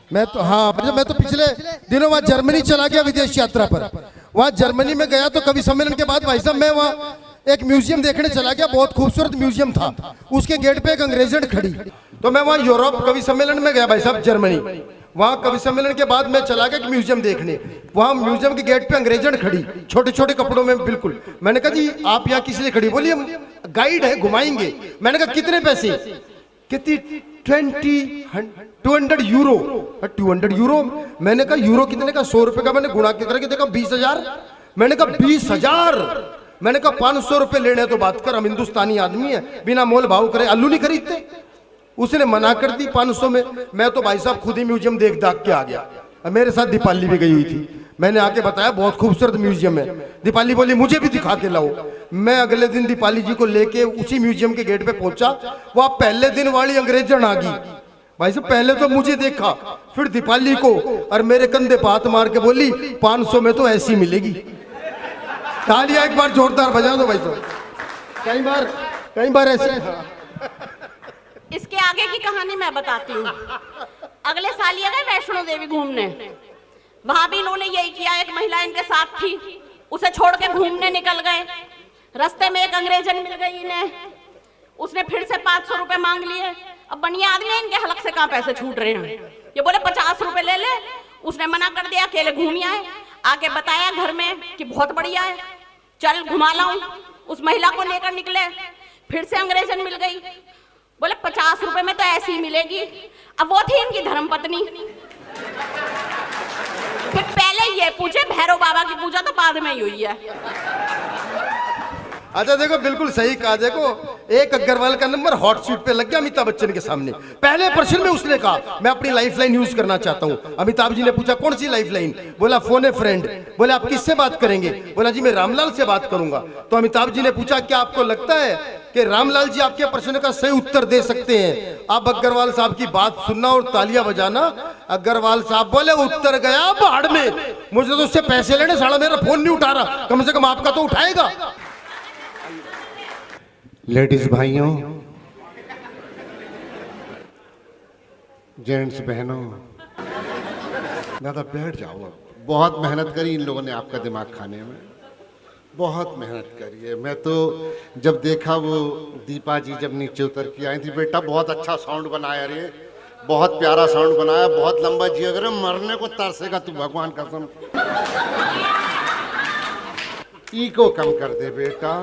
मैं तो हाँ, मैं तो पिछले दिनों वहाँ जर्मनी चला गया विदेश यात्रा पर। वहाँ जर्मनी में गया तो कवि सम्मेलन के बाद भाई साहब मैं वहाँ एक म्यूजियम देखने चला गया, बहुत खूबसूरत म्यूजियम था। उसके गेट पे एक अंग्रेजन खड़ी, तो मैं वहाँ यूरोप कवि सम्मेलन में गया भाई साहब जर्मनी। वहाँ कवि सम्मेलन के बाद मैं चला गया म्यूजियम देखने। वहाँ म्यूजियम के गेट पे अंग्रेजन खड़ी, छोटे छोटे कपड़ों में बिल्कुल। मैंने कहा जी आप यहाँ किस लिए खड़ी? बोली हम गाइड है, घुमाएंगे। मैंने कहा कितने पैसे? कितनी? 200 यूरो। 200 यूरो? मैंने कहा यूरो कितने का? 100 रुपए का। मैंने गुणा के करके देखा 20,000। मैंने कहा 20,000? मैंने कहा 500 रुपए लेने हैं तो बात कर, हम हिंदुस्तानी आदमी है, बिना मोल भाव करे आलू नहीं खरीदते। उसने मना कर दी 500 में। मैं तो भाई साहब खुद ही म्यूजियम देख दाख के आ गया। मेरे साथ दीपाली भी गई हुई थी। मैंने आके बताया बहुत खूबसूरत म्यूजियम है। दीपाली बोली मुझे भी दिखा के लाओ। मैं अगले दिन दीपाली जी को लेके उसी म्यूजियम के गेट पे पहुंचा। वह पहले दिन वाली अंग्रेजन आ गई भाई साहब। पहले तो मुझे देखा, फिर दीपाली को, और मेरे कंधे पे हाथ मार के बोली 500 में तो ऐसी मिलेगी। तालियां एक बार जोरदार बजा दो भाई साहब। कई बार ऐसे। इसके आगे की कहानी मैं बताती हूँ। अगले साल ये गए वैष्णो देवी घूमने। वहां भी इन्होंने यही किया। एक महिला इनके साथ थी, उसे छोड़ के घूमने निकल गए। रास्ते में एक अंग्रेजन मिल गई इन्हें। उसने फिर से 500 रुपए मांग लिए। अब बढ़िया आदमी है, इनके हलक से कहाँ पैसे छूट रहे हैं। ये बोले 50 रुपए ले ले। उसने मना कर दिया, अकेले घूम आए। आके बताया घर में कि बहुत बढ़िया है, चल घुमा लाऊं। उस महिला को लेकर निकले। फिर से अंग्रेजन मिल गई। बोले 50 रुपए में तो ऐसी ही मिलेगी। अब वो थी इनकी धर्मपत्नी। फिर पहले ये पूछे, भैरव बाबा की पूजा तो बाद में ही हुई है। अच्छा देखो, बिल्कुल सही कहा। देखो एक अग्रवाल का नंबर हॉट सीट पे लग गया अमिताभ बच्चन के सामने। पहले प्रश्न में उसने कहा मैं अपनी लाइफ लाइन यूज करना चाहता हूं। अमिताभ जी ने पूछा कौन सी लाइफ लाइन? बोला फोन ए फ्रेंड। बोले आप किससे बात करेंगे? बोला जी मैं रामलाल से बात करूंगा। तो अमिताभ जी ने पूछा क्या आपको लगता है कि रामलाल जी आपके प्रश्न का सही उत्तर दे सकते हैं? आप अग्रवाल साहब की बात सुनना और तालियां बजाना। अग्रवाल साहब बोले उत्तर गया बाढ़ में, मुझे तो उससे पैसे लेने, साला मेरा फोन नहीं उठा रहा, कम से कम आपका तो उठाएगा। लेडीज भाइयों, जेंट्स बहनों, दादा बैठ जाओ। अब बहुत मेहनत करी इन लोगों ने आपका दिमाग खाने में, बहुत मेहनत करी है। मैं तो जब देखा वो दीपा जी जब नीचे उतर के आई थी, बेटा बहुत अच्छा साउंड बनाया रे, बहुत प्यारा साउंड बनाया, बहुत लंबा जी, अगर मरने को तरसेगा तू भगवान कसम। ईको कम कर दे बेटा,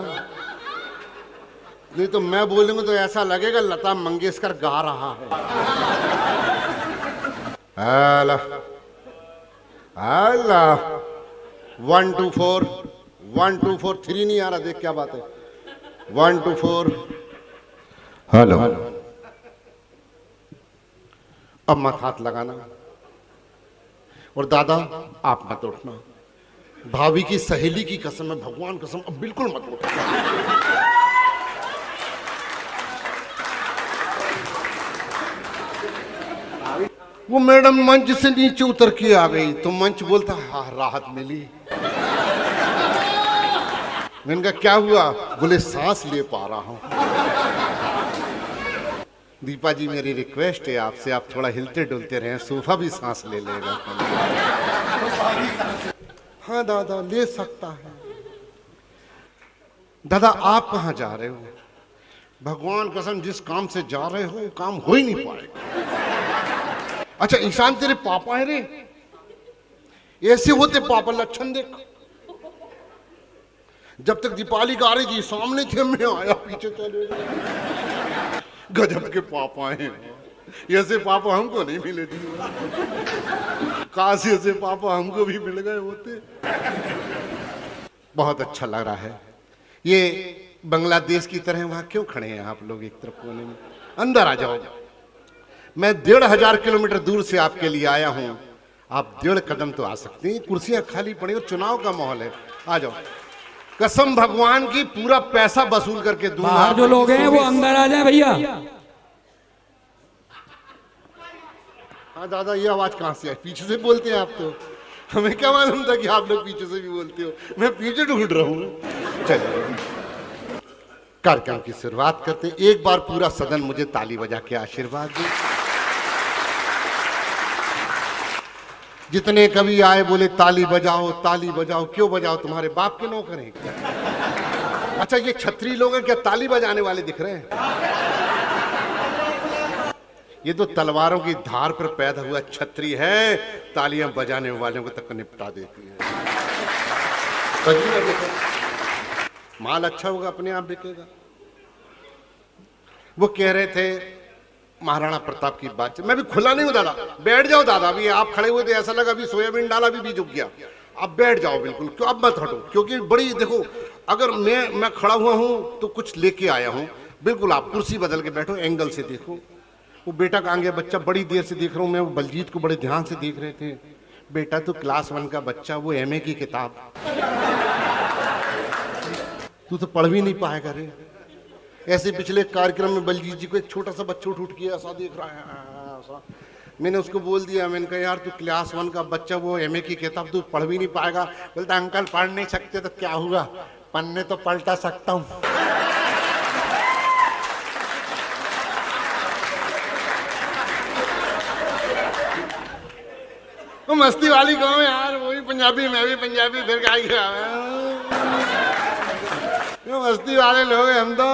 नहीं तो मैं बोलूंगा तो ऐसा लगेगा लता मंगेशकर गा रहा है। आला आला 1 2 4 1 2 4 3 नहीं आ रहा, देख क्या बात है। 1 2 4 हेलो। अब मत हाथ लगाना, और दादा आप मत उठना। भाभी की सहेली की कसम है, भगवान कसम, अब बिल्कुल मत उठना। वो मैडम मंच से नीचे उतर के आ गई तो मंच बोलता हाँ राहत मिली। मैंने कहा क्या हुआ? बोले सांस ले पा रहा हूं। दीपा जी मेरी रिक्वेस्ट है आपसे, आप थोड़ा हिलते डुलते रहें, सोफा भी सांस ले लेगा। हाँ दादा ले सकता है। दादा आप कहाँ जा रहे हो? भगवान कसम जिस काम से जा रहे हो काम हो ही नहीं पाएगा। अच्छा ईशान तेरे पापा है रे? ऐसे होते पापा, लक्षण देख। जब तक दीपाली गा रही थी सामने थे, मैं आया पीछे चले गए। गजब के पापा हैं, ऐसे पापा हमको नहीं मिले थे। काश ऐसे पापा हमको भी मिल गए होते। बहुत अच्छा लग रहा है। ये बांग्लादेश की तरह वहां क्यों खड़े हैं आप लोग एक तरफ कोने में? अंदर आ जाओ। मैं 1500 किलोमीटर दूर से आपके लिए आया हूं, आप 1.5 कदम तो आ सकते हैं। कुर्सियां खाली पड़ी और चुनाव का माहौल है, आ जाओ। कसम भगवान की पूरा पैसा वसूल करके दूंगा। बाहर जो लोग हैं वो अंदर आ जाए भैया। हाँ दादा ये आवाज कहां से आई? पीछे से बोलते हैं आप तो, हमें क्या मालूम था कि आप लोग पीछे से भी बोलते हो। मैं पीछे ढूंढ रहा हूं। चलिए कार्यक्रम की शुरुआत करते हैं। एक बार पूरा सदन मुझे ताली बजा के आशीर्वाद दे। जितने कवि आए बोले ताली बजाओ ताली बजाओ। क्यों बजाओ? तुम्हारे बाप के नौकर हैं क्या? अच्छा ये छत्री लोग हैं क्या ताली बजाने वाले दिख रहे हैं? ये तो तलवारों की धार पर पैदा हुआ छत्री है, तालियां बजाने वालों को तक निपटा देती है। माल अच्छा होगा अपने आप बिकेगा। वो कह रहे थे महाराणा प्रताप की बात। मैं भी खुला नहीं हूं दादा, बैठ जाओ दादा। अभी आप खड़े हुए थे ऐसा लगा अभी सोयाबीन डाला अभी बीज उग गया। अब बैठ जाओ बिल्कुल, क्यों अब मत हटो, क्योंकि बड़ी देखो अगर मैं खड़ा हुआ हूं तो कुछ लेके आया हूं। बिल्कुल आप कुर्सी बदल के बैठो, एंगल से देखो। वो बेटा कहाँ गया? बच्चा बड़ी देर से देख रहा हूं मैं। वो बलजीत को बड़े ध्यान से देख रहे थे। बेटा तो क्लास 1 का बच्चा, वो MA की किताब, तू तो पढ़ भी नहीं पाएगा रे। ऐसे पिछले कार्यक्रम में बलजीत जी को एक छोटा सा बच्चा उठ के ऐसा देख रहा है ऐसा। मैंने उसको बोल दिया, मैंने कहा यार तू क्लास 1 का बच्चा, वो MA की किताब तू पढ़ भी नहीं पाएगा। बोलता अंकल पढ़ नहीं सकते तो क्या हुआ, पढ़ने तो पलटा सकता हूँ। वो मस्ती वाली गाँव है यार, वही पंजाबी मैं भी पंजाबी, फिर क्या किया? मस्ती वाले लोग हैं हम तो।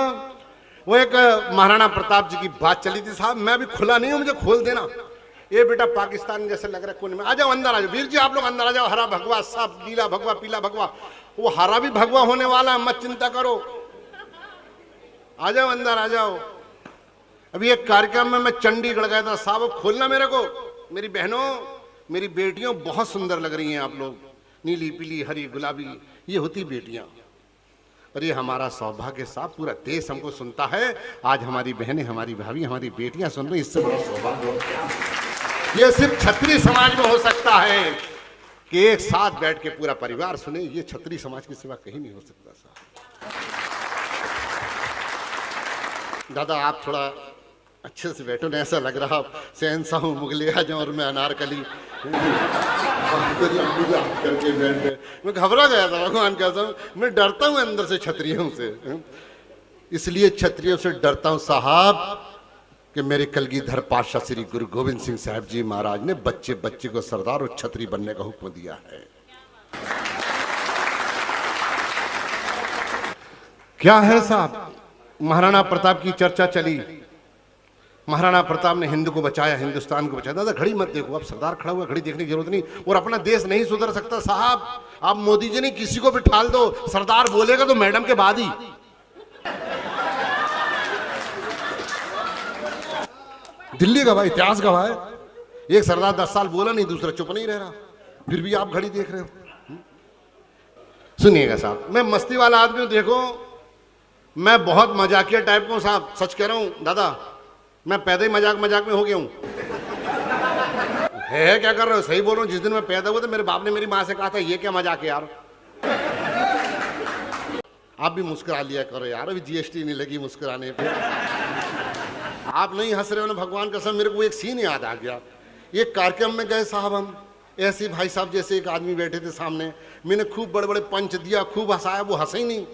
वो एक महाराणा प्रताप जी की बात चली थी साहब। मैं भी खुला नहीं हूं, मुझे खोल देना। ये बेटा पाकिस्तान जैसे लग रहा है कोने में। आ जाओ अंदर आ जाओ वीर जी, आप लोग अंदर आ जाओ। हरा भगवा सब, नीला भगवा, पीला भगवा। वो हरा भी भगवा होने वाला है, मत चिंता करो। आ जाओ अंदर आ जाओ। अभी एक कार्यक्रम में मैं चंडीगढ़ गया था साहब, खोलना मेरे को। मेरी बहनों मेरी बेटियों बहुत सुंदर लग रही हैं आप लोग, नीली पीली हरी गुलाबी, ये होती बेटियां। और ये हमारा सौभाग्य साहब, पूरा देश हमको सुनता है। आज हमारी बहनें, हमारी भाभी, हमारी बेटियां सुन रही, इससे बड़ा सौभाग्य ये सिर्फ छत्री समाज में हो सकता है कि एक साथ बैठ के पूरा परिवार सुने। ये छत्री समाज की सिवा कहीं नहीं हो सकता साहब। दादा आप थोड़ा अच्छे से बैठो ना, ऐसा लग रहा शहंशाह हूं मुगले आजम और मैं अनारकली करके बैठ गए। मैं घबरा गया था भगवान कसम। मैं डरता हूं अंदर से छत्रियों से, इसलिए छत्रियों से डरता हूं साहब कि मेरे कलगीधर पातशाह श्री गुरु गोविंद सिंह साहब जी महाराज ने बच्चे बच्चे को सरदार और छत्री बनने का हुक्म दिया है। क्या है साहब, महाराणा प्रताप की चर्चा चली। महाराणा प्रताप ने हिंदू को बचाया, हिंदुस्तान को बचाया। दादा घड़ी मत देखो, अब सरदार खड़ा हुआ, घड़ी देखने की जरूरत नहीं। और अपना देश नहीं सुधर सकता साहब। आप मोदी जी ने किसी को भी ठाल दो, सरदार बोलेगा तो मैडम के बाद ही। दिल्ली गवाह, इतिहास गवाह है। एक सरदार 10 साल बोला नहीं, दूसरा चुप नहीं रह रहा, फिर भी आप घड़ी देख रहे हो। सुनिएगा साहब, मैं मस्ती वाला आदमी हूं। देखो मैं बहुत मजाकिया टाइप का हूं साहब, सच कह रहा हूं दादा। मैं पैदा ही मजाक में हो गया हूं। है क्या कर रहे हो? सही बोल रहा हूं। जिस दिन मैं पैदा हुआ था मेरे बाप ने मेरी मां से कहा था ये क्या मजाक है यार। आप भी मुस्कुरा लिया करो यार, अभी GST नहीं लगी मुस्कुराने पे। आप नहीं हंस रहे हो ना, भगवान कसम मेरे को एक सीन याद आ गया। एक कार्यक्रम में गए साहब हम, ऐसे भाई साहब जैसे एक आदमी बैठे थे सामने। मैंने खूब बड़े बड़े पंच दिया, खूब हंसाया, वो हंसे ही नहीं।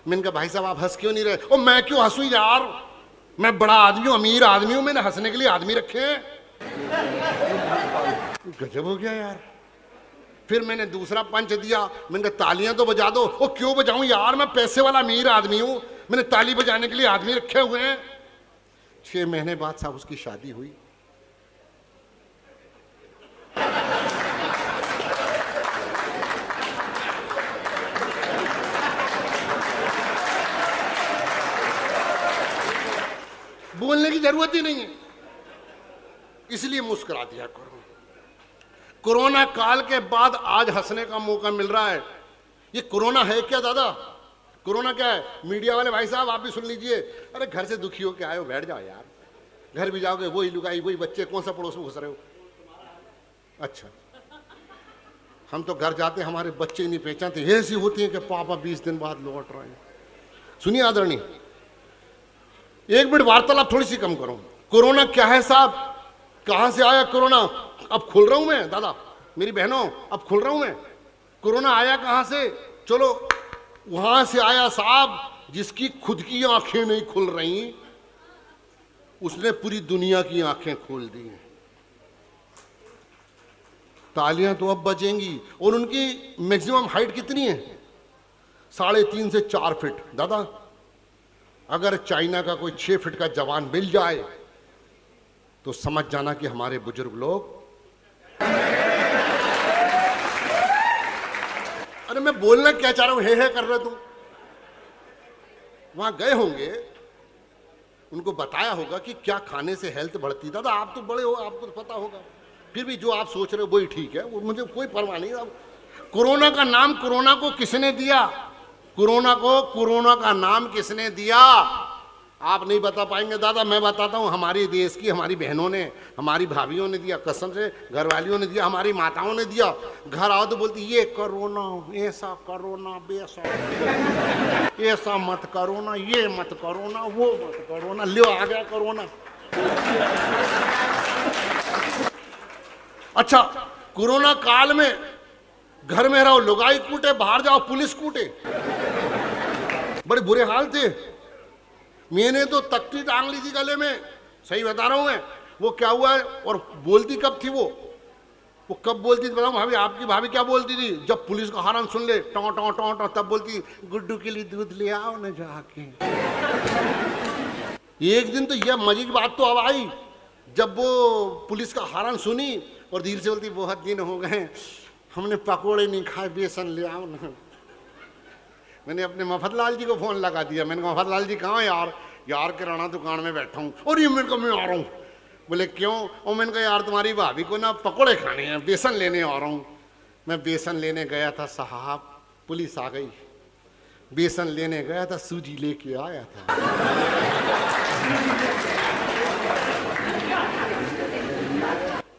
मैंने कहा भाई साहब आप हंस क्यों नहीं रहे? ओ मैं क्यों हंसू यार, मैं बड़ा आदमी हूं, अमीर आदमी हूं, मैंने हंसने के लिए आदमी रखे हैं। गजब हो गया यार। फिर मैंने दूसरा पंच दिया, मैंने कहा तालियां तो बजा दो। ओ क्यों बजाऊं यार, मैं पैसे वाला अमीर आदमी हूं, मैंने ताली बजाने के लिए आदमी रखे हुए हैं। 6 महीने बाद साहब उसकी शादी हुई। बोलने की जरूरत ही नहीं है, इसलिए मुस्कुरा दिया करो। कोरोना काल के बाद आज हंसने का मौका मिल रहा है। ये कोरोना है क्या दादा? कोरोना क्या है? मीडिया वाले भाई साहब आप भी सुन लीजिए। अरे घर से दुखी होके आए हो, बैठ जाओ यार। घर भी जाओगे वही लुगाई वही बच्चे, कौन सा पड़ोस में घुस रहे हो? अच्छा, हम तो घर जाते हमारे बच्चे नहीं पहचानते, ऐसी होती है कि पापा 20 दिन बाद लौट रहे हैं। सुनिए आदरणीय, 1 मिनट वार्तालाप थोड़ी सी कम करो। कोरोना क्या है साहब? कहां से आया कोरोना? अब खुल रहा हूं मैं दादा, मेरी बहनों अब खुल रहा हूं मैं। कोरोना आया कहां से? चलो वहां से आया साहब जिसकी खुद की आंखें नहीं खुल रही, उसने पूरी दुनिया की आंखें खोल दी। तालियां तो अब बजेंगी। और उनकी मैक्सिमम हाइट कितनी है? 3.5 से 4 फीट। दादा अगर चाइना का कोई 6 फीट का जवान मिल जाए तो समझ जाना कि हमारे बुजुर्ग लोग, अरे मैं बोलना क्या चाह रहा हूं, है कर रहे तुम। वहां गए होंगे, उनको बताया होगा कि क्या खाने से हेल्थ बढ़ती। दादा आप तो बड़े हो, आपको तो पता होगा, फिर भी जो आप सोच रहे हो वही ठीक है, वो मुझे कोई परवाह नहीं। अब कोरोना का नाम कोरोना को किसने दिया? कोरोना को कोरोना का नाम किसने दिया? आप नहीं बता पाएंगे दादा, मैं बताता हूं। हमारी देश की हमारी बहनों ने, हमारी भाभीियों ने दिया, कसम से घरवालियों ने दिया, हमारी माताओं ने दिया। घर आओ तो बोलती ये कोरोना, ऐसा कोरोना, बेसा, ऐसा मत करो ना, ये मत करो ना, वो मत करो ना, लो आ गया कोरोना। अच्छा, कोरोना काल में घर में रहो लुगाई कूटे, बाहर जाओ पुलिस कूटे, बड़े बुरे हाल थे। मैंने तो तख्ती टांग ली थी गले में, सही बता रहा हूं मैं। वो क्या हुआ है, और बोलती कब थी वो कब बोलती थी बताऊं? भाभी, आपकी भाभी क्या बोलती थी? जब पुलिस का हॉर्न सुन ले, टॉ टॉ टॉ टॉ, तब बोलती गुड्डू के लिए दूध ले आओ ना जाके। एक दिन तो यह मजे की बात तो अब आई, जब वो पुलिस का हॉर्न सुनी और धीरे से बोलती बहुत दिन हो गए हमने पकोड़े नहीं खाए, बेसन ले आओ ना। मैंने अपने मफतलाल जी को फोन लगा दिया। मैंने कहा मफतलाल जी कहाँ? यार किराना दुकान में बैठा हूँ। और ये मैंने कहा मैं आ रहा हूँ। बोले क्यों? और मैंने कहा यार तुम्हारी भाभी को ना पकोड़े खाने हैं, बेसन लेने आ रहा हूँ। मैं बेसन लेने गया था साहब, पुलिस आ गई। बेसन लेने गया था, सूजी लेके आया था।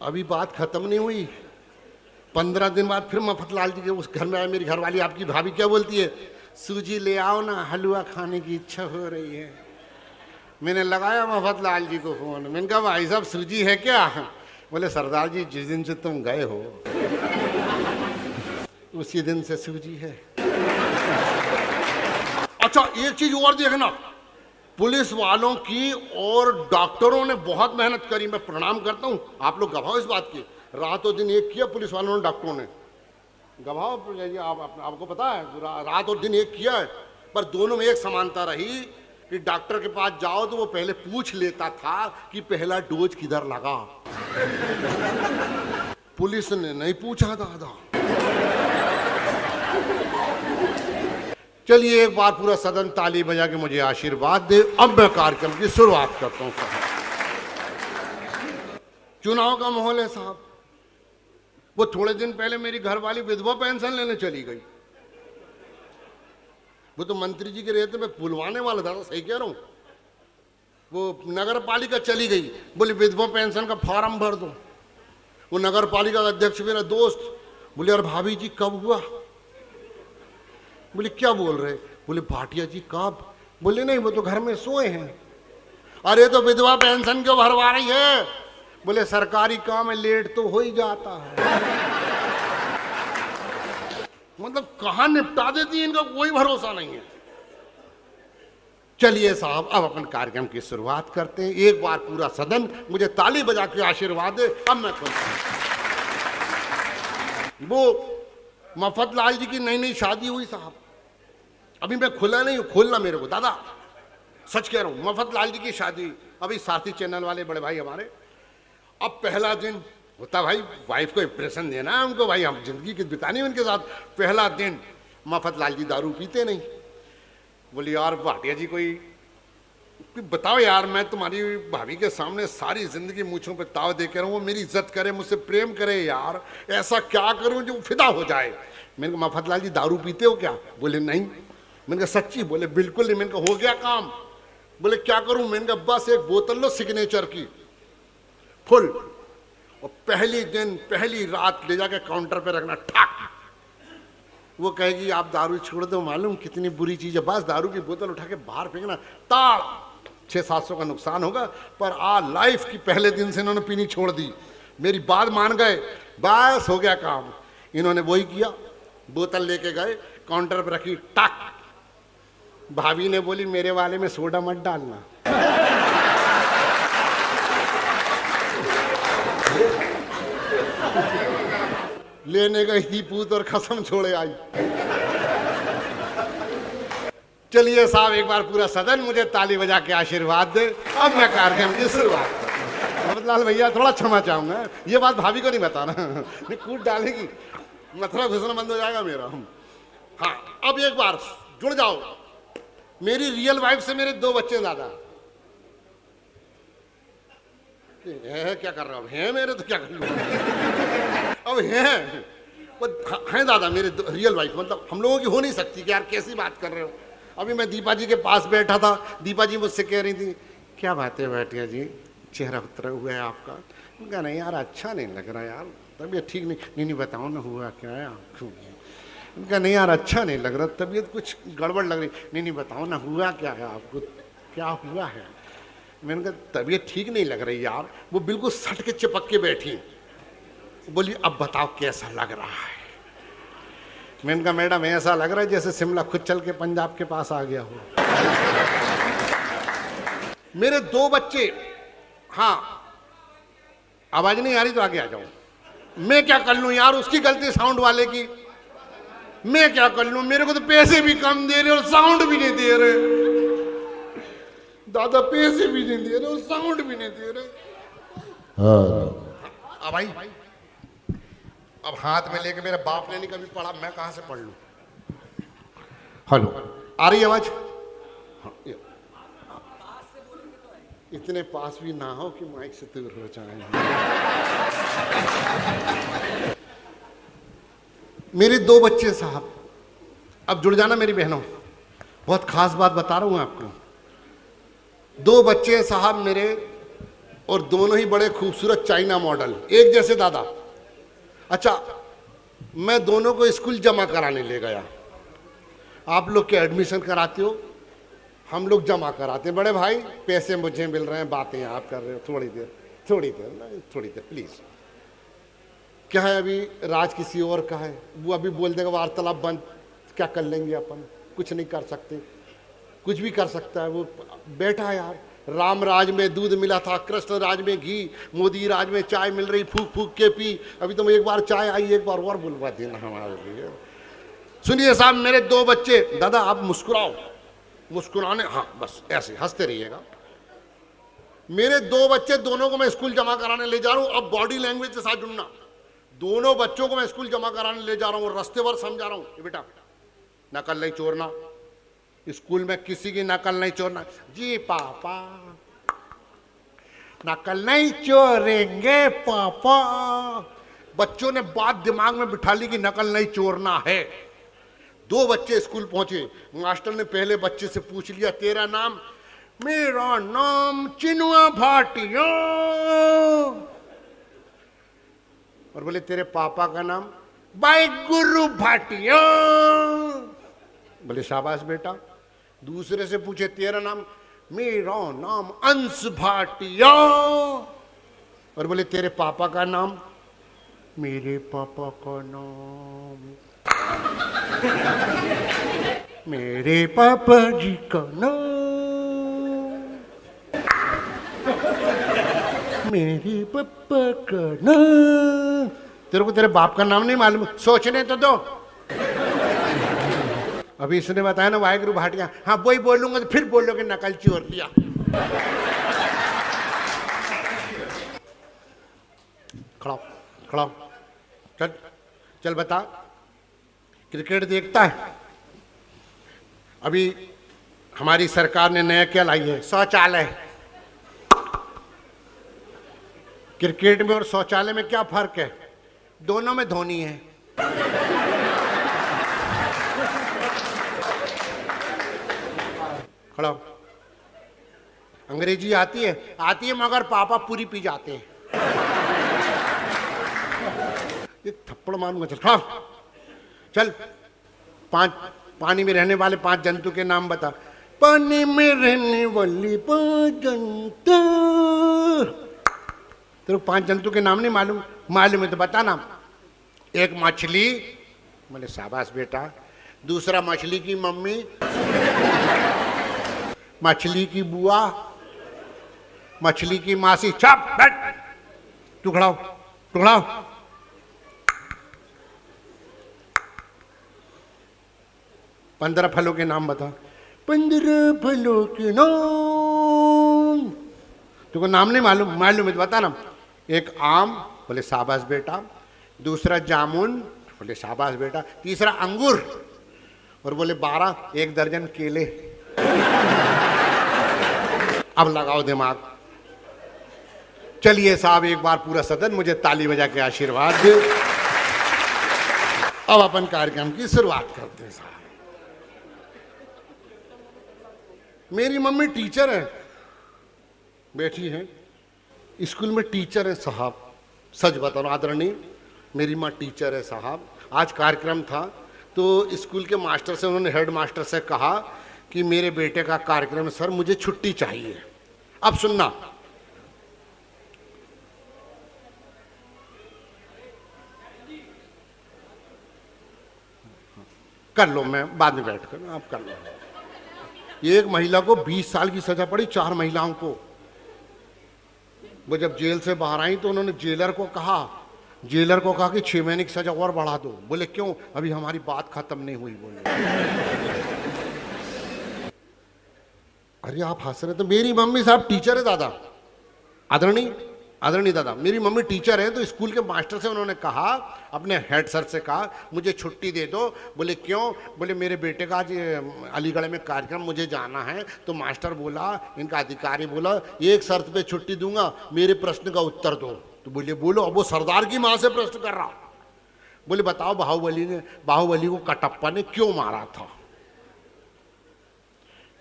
अभी बात खत्म नहीं हुई, 15 दिन बाद फिर मफतलाल जी के उस घर में आए। मेरी घरवाली, आपकी भाभी क्या बोलती है? सूजी ले आओ ना, हलवा खाने की इच्छा हो रही है। मैंने लगाया मफतलाल जी को फोन। मैंने कहा भाई साहब सूजी है क्या? बोले सरदार जी जिस दिन से तुम गए हो उसी दिन से सूजी है। अच्छा एक चीज और देखना, पुलिस वालों की और डॉक्टरों ने बहुत मेहनत करी। मैं प्रणाम करता हूं, आप लोग गवाह इस बात की। रातों दिन एक किया पुलिस वालों ने, डॉक्टरों ने। गवाह आपको पता है, रात और दिन एक किया है। पर दोनों में एक समानता रही कि डॉक्टर के पास जाओ तो वो पहले पूछ लेता था कि पहला डोज किधर लगा। पुलिस ने नहीं पूछा दादा। चलिए एक बार पूरा सदन ताली बजा के मुझे आशीर्वाद दे। अब मैं कार्यक्रम की शुरुआत करता हूं। चुनाव का माहौल है साहब। वो थोड़े दिन पहले मेरी घरवाली विधवा पेंशन लेने चली गई। वो तो मंत्री जी के रहते मैं बुलवाने वाला था, सही कह रहा हूं। वो नगर पालिका चली गई, बोले विधवा पेंशन का फॉर्म भर दो। वो नगर पालिका का अध्यक्ष मेरा दोस्त बोले यार भाभी जी कब हुआ? बोले क्या बोल रहे? बोले भाटिया जी कब? बोले नहीं वो तो घर में सोए हैं। अरे तो विधवा पेंशन क्यों भरवा रही है? बोले सरकारी काम है, लेट तो हो ही जाता है। मतलब कहां निपटा देती है, इनका कोई भरोसा नहीं है। चलिए साहब अब अपन कार्यक्रम की शुरुआत करते हैं। एक बार पूरा सदन मुझे ताली बजा के आशीर्वाद दे। अब मैं वो मफतलाल जी की नई नई शादी हुई साहब। अभी मैं खुला नहीं हूं, खोलना मेरे को दादा, सच कह रहा हूं। मफतलाल जी की शादी अभी साथी चैनल वाले बड़े भाई हमारे, अब पहला दिन होता भाई वाइफ को इंप्रेशन देना है हमको, भाई हम जिंदगी की बितानी है उनके साथ। पहला दिन मफतलाल जी दारू पीते नहीं। बोले यार भाटिया जी कोई बताओ यार, मैं तुम्हारी भाभी के सामने सारी जिंदगी मूंछों पे ताव दे के रहा हूँ, वो मेरी इज्जत करे, मुझसे प्रेम करे यार, ऐसा क्या करूं जो फिदा हो जाए। मैंने कहा मफतलाल जी दारू पीते हो क्या? बोले नहीं। मैंने कहा सच्ची? बोले बिल्कुल नहीं। मैंने कहा हो गया काम? बोले क्या करूं? मैंने कहा बस एक बोतल लो सिग्नेचर की फुल, और पहली दिन पहली रात ले जाके काउंटर पे रखना, ठाक। वो कहेगी आप दारू छोड़ दो, मालूम कितनी बुरी चीज है, बस दारू की बोतल उठा के बाहर फेंकना, ताड़ 600-700 का नुकसान होगा। पर लाइफ की पहले दिन से इन्होंने पीनी छोड़ दी। मेरी बात मान गए, बस हो गया काम। इन्होंने वही किया, बोतल लेके गए, काउंटर पर रखी, टाक। भाभी ने बोली मेरे वाले में सोडा मत डालना। लेने गई थी पूत और कसम छोड़े आई। चलिए साहब, एक बार पूरा सदन मुझे ताली बजा के आशीर्वाद दे, अब मैं कार्यक्रम की शुरुआत करूं। लाल भैया थोड़ा क्षमा चाहूंगा, ये बात भाभी को नहीं बताना, नहीं कूट डालेगी, मथुरा घुसना बंद हो जाएगा मेरा। हाँ, अब एक बार जुड़ जाओ, मेरी रियल वाइफ से मेरे 2 बच्चे दादा। क्या कर रहा हूं, हैं मेरे तो क्या कर लूं अब हैं दादा मेरे रियल वाइफ, मतलब हम लोगों की हो नहीं सकती कि यार कैसी बात कर रहे हो। अभी मैं दीपा जी के पास बैठा था, दीपा जी मुझसे कह रही थी क्या बातें बैठिया जी, चेहरा उतरा हुआ है आपका। उनका नहीं यार अच्छा नहीं लग रहा यार, तबीयत ठीक नहीं बताओ ना हुआ क्या है आपको। उनका नहीं यार अच्छा नहीं लग रहा, तबीयत कुछ गड़बड़ लग रही। नहीं बताओ ना हुआ क्या है आपको, क्या हुआ है। मैंने कहा तबीयत ठीक नहीं लग रही यार। वो बिल्कुल सट के चिपक के बैठी, बोली अब बताओ कैसा लग रहा है। मैंने कहा मैडम ऐसा लग रहा है जैसे शिमला खुद चल के पंजाब के पास आ गया हो। मेरे 2 बच्चे, हाँ आवाज नहीं आ रही तो आगे आ जाओ। मैं क्या कर लूं यार, उसकी गलती साउंड वाले की, मैं क्या कर लूं, मेरे को तो पैसे भी कम दे रहे और साउंड भी नहीं दे रहे। दादा पैसे भी नहीं दे रहे और साउंड भी नहीं दे रहे। अब भाई, अब हाथ में लेके मेरे बाप ने नहीं कभी पढ़ा, मैं कहां से पढ़ लूं। हेलो, आ रही आवाज? हाँ, इतने पास भी ना हो कि माइक से दूर हो जाए। मेरे 2 बच्चे साहब, अब जुड़ जाना मेरी बहनों, बहुत खास बात बता रहा हूं आपको। 2 बच्चे साहब मेरे, और दोनों ही बड़े खूबसूरत चाइना मॉडल, एक जैसे दादा। अच्छा, मैं दोनों को स्कूल जमा कराने ले गया। आप लोग के एडमिशन कराते हो, हम लोग जमा कराते हैं। बड़े भाई पैसे मुझे मिल रहे हैं, बातें आप कर रहे हो, थोड़ी देर प्लीज। क्या है, अभी राज किसी और का है, वो अभी बोल देगा वार्तालाप बंद, क्या कर लेंगे अपन, कुछ नहीं कर सकते, कुछ भी कर सकता है वो बैठा है यार। राम राज में दूध मिला था, कृष्ण राज में घी, मोदी राज में चाय मिल रही, फूक फूक के पी। अभी तो एक बार चाय आई, एक बार और बुलवा देना हमारे लिए। सुनिए साहब, मेरे 2 बच्चे, दादा आप मुस्कुराओ, मुस्कुराने, हाँ बस ऐसे हंसते रहिएगा। मेरे 2 बच्चे, दोनों को मैं स्कूल जमा कराने ले जा रहा हूं। अब बॉडी लैंग्वेज के साथ जुड़ना, दोनों बच्चों को मैं स्कूल जमा कराने ले जा रहा हूं, रास्ते भर समझा रहा हूं, बेटा नकल नहीं चोरना, स्कूल में किसी की नकल नहीं चोरना। जी पापा, नकल नहीं चोरेंगे पापा। बच्चों ने बात दिमाग में बिठा ली कि नकल नहीं चोरना है। 2 बच्चे स्कूल पहुंचे, मास्टर ने पहले बच्चे से पूछ लिया तेरा नाम। मेरा नाम चिनुआ भाटिया। और बोले तेरे पापा का नाम? भाई गुरु भाटिया। बोले शाबाश बेटा। दूसरे से पूछे तेरा नाम? मेरा नाम अंश भाटिया। और बोले तेरे पापा का नाम? मेरे पापा का नाम, मेरे पापा जी का नाम, मेरे पापा का नाम। तेरे को तेरे बाप का नाम नहीं मालूम? सोचने तो दो। अभी इसने बताया ना वाहेगुरु भाटिया, हाँ वही बोलूंगा तो फिर बोलोगे नकल चोर लिया। खड़ा खड़ा, चल चल बता, क्रिकेट देखता है? अभी हमारी सरकार ने नया क्या लाई है? शौचालय। क्रिकेट में और शौचालय में क्या फर्क है? दोनों में धोनी है। खड़ा। अंग्रेजी आती है? आती है, मगर पापा पूरी पी जाते हैं। ये थप्पड़ मारूंगा। चल खड़ा, चल 5 पानी में रहने वाले 5 जंतु के नाम बता। पानी में रहने वाली 5 जंतु। तेरे को 5 जंतु के नाम नहीं मालूम? मालूम है तो बता नाम। एक मछली, बोले शाबाश बेटा। दूसरा मछली की मम्मी, मछली की बुआ, मछली की मासी। चुप बैठ, टुकड़ाओ टुकड़ाओ। 15 फलों के नाम बता। 15 फलों के नाम, तुमको नाम नहीं मालूम? मालूम है तो बता ना। एक आम, बोले शाबाश बेटा। दूसरा जामुन, बोले शाबाश बेटा। तीसरा अंगूर, और बोले 12, 1 दर्जन केले। अब लगाओ दिमाग। चलिए साहब, एक बार पूरा सदन मुझे ताली बजा के आशीर्वाद दे। अब अपन कार्यक्रम की शुरुआत करते हैं साहब। मेरी मम्मी टीचर है, बैठी है, स्कूल में टीचर है साहब। सच बता रहा हूं आदरणीय, मेरी माँ टीचर है साहब। आज कार्यक्रम था तो स्कूल के मास्टर से, उन्होंने हेड मास्टर से कहा कि मेरे बेटे का कार्यक्रम है सर, मुझे छुट्टी चाहिए। अब सुनना, कर लो, मैं बाद में बैठ कर, आप कर लो। एक महिला को 20 साल की सजा पड़ी, 4 महिलाओं को। वो जब जेल से बाहर आई तो उन्होंने जेलर को कहा कि 6 महीने की सजा और बढ़ा दो। बोले क्यों? अभी हमारी बात खत्म नहीं हुई। बोले अरे आप हंस रहे? तो मेरी मम्मी साहब टीचर है दादा, आदरणीय दादा, मेरी मम्मी टीचर है। तो स्कूल के मास्टर से उन्होंने कहा, अपने हेड सर से कहा, मुझे छुट्टी दे दो। बोले क्यों? बोले मेरे बेटे का आज अलीगढ़ में कार्यक्रम, मुझे जाना है। तो मास्टर बोला, इनका अधिकारी बोला, एक शर्त पे छुट्टी दूंगा, मेरे प्रश्न का उत्तर दो। तो बोले बोलो। अब वो सरदार की माँ से प्रश्न कर रहा। बोले बताओ, बाहुबली को कटप्पा ने क्यों मारा था?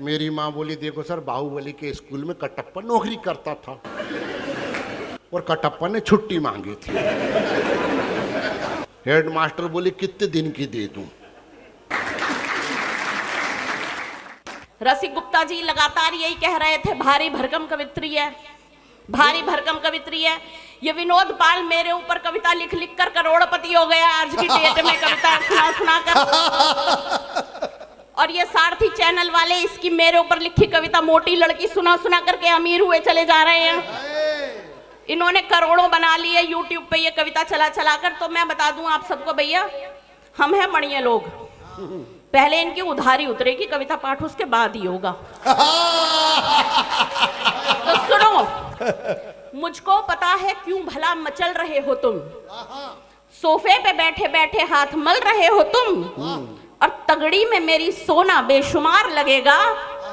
मेरी माँ बोली, देखो सर, बाहुबली के स्कूल में कटप्पा नौकरी करता था और कटप्पा ने छुट्टी मांगी थी। हेड मास्टर बोले कितने दिन की दे दूं? रसिक गुप्ता जी लगातार यही कह रहे थे, भारी भरकम कवित्री है, भारी भरकम कवित्री है। ये विनोद पाल मेरे ऊपर कविता लिख लिख कर करोड़पति हो गया आज की डेट में, कविता सुना कर। और ये सारथी चैनल वाले इसकी मेरे ऊपर लिखी कविता मोटी लड़की सुना सुना करके अमीर हुए चले जा रहे हैं। इन्होंने करोड़ों बना लिए यूट्यूब पे ये कविता चला चला कर। तो मैं बता दूं आप सबको भैया, हम हैं मणिये लोग, पहले इनकी उधारी उतरेगी, कविता पाठ उसके बाद ही होगा। तो सुनो, मुझको पता है क्यों भला मचल रहे हो तुम, सोफे पे बैठे बैठे हाथ मल रहे हो तुम, और तगड़ी में मेरी सोना बेशुमार लगेगा,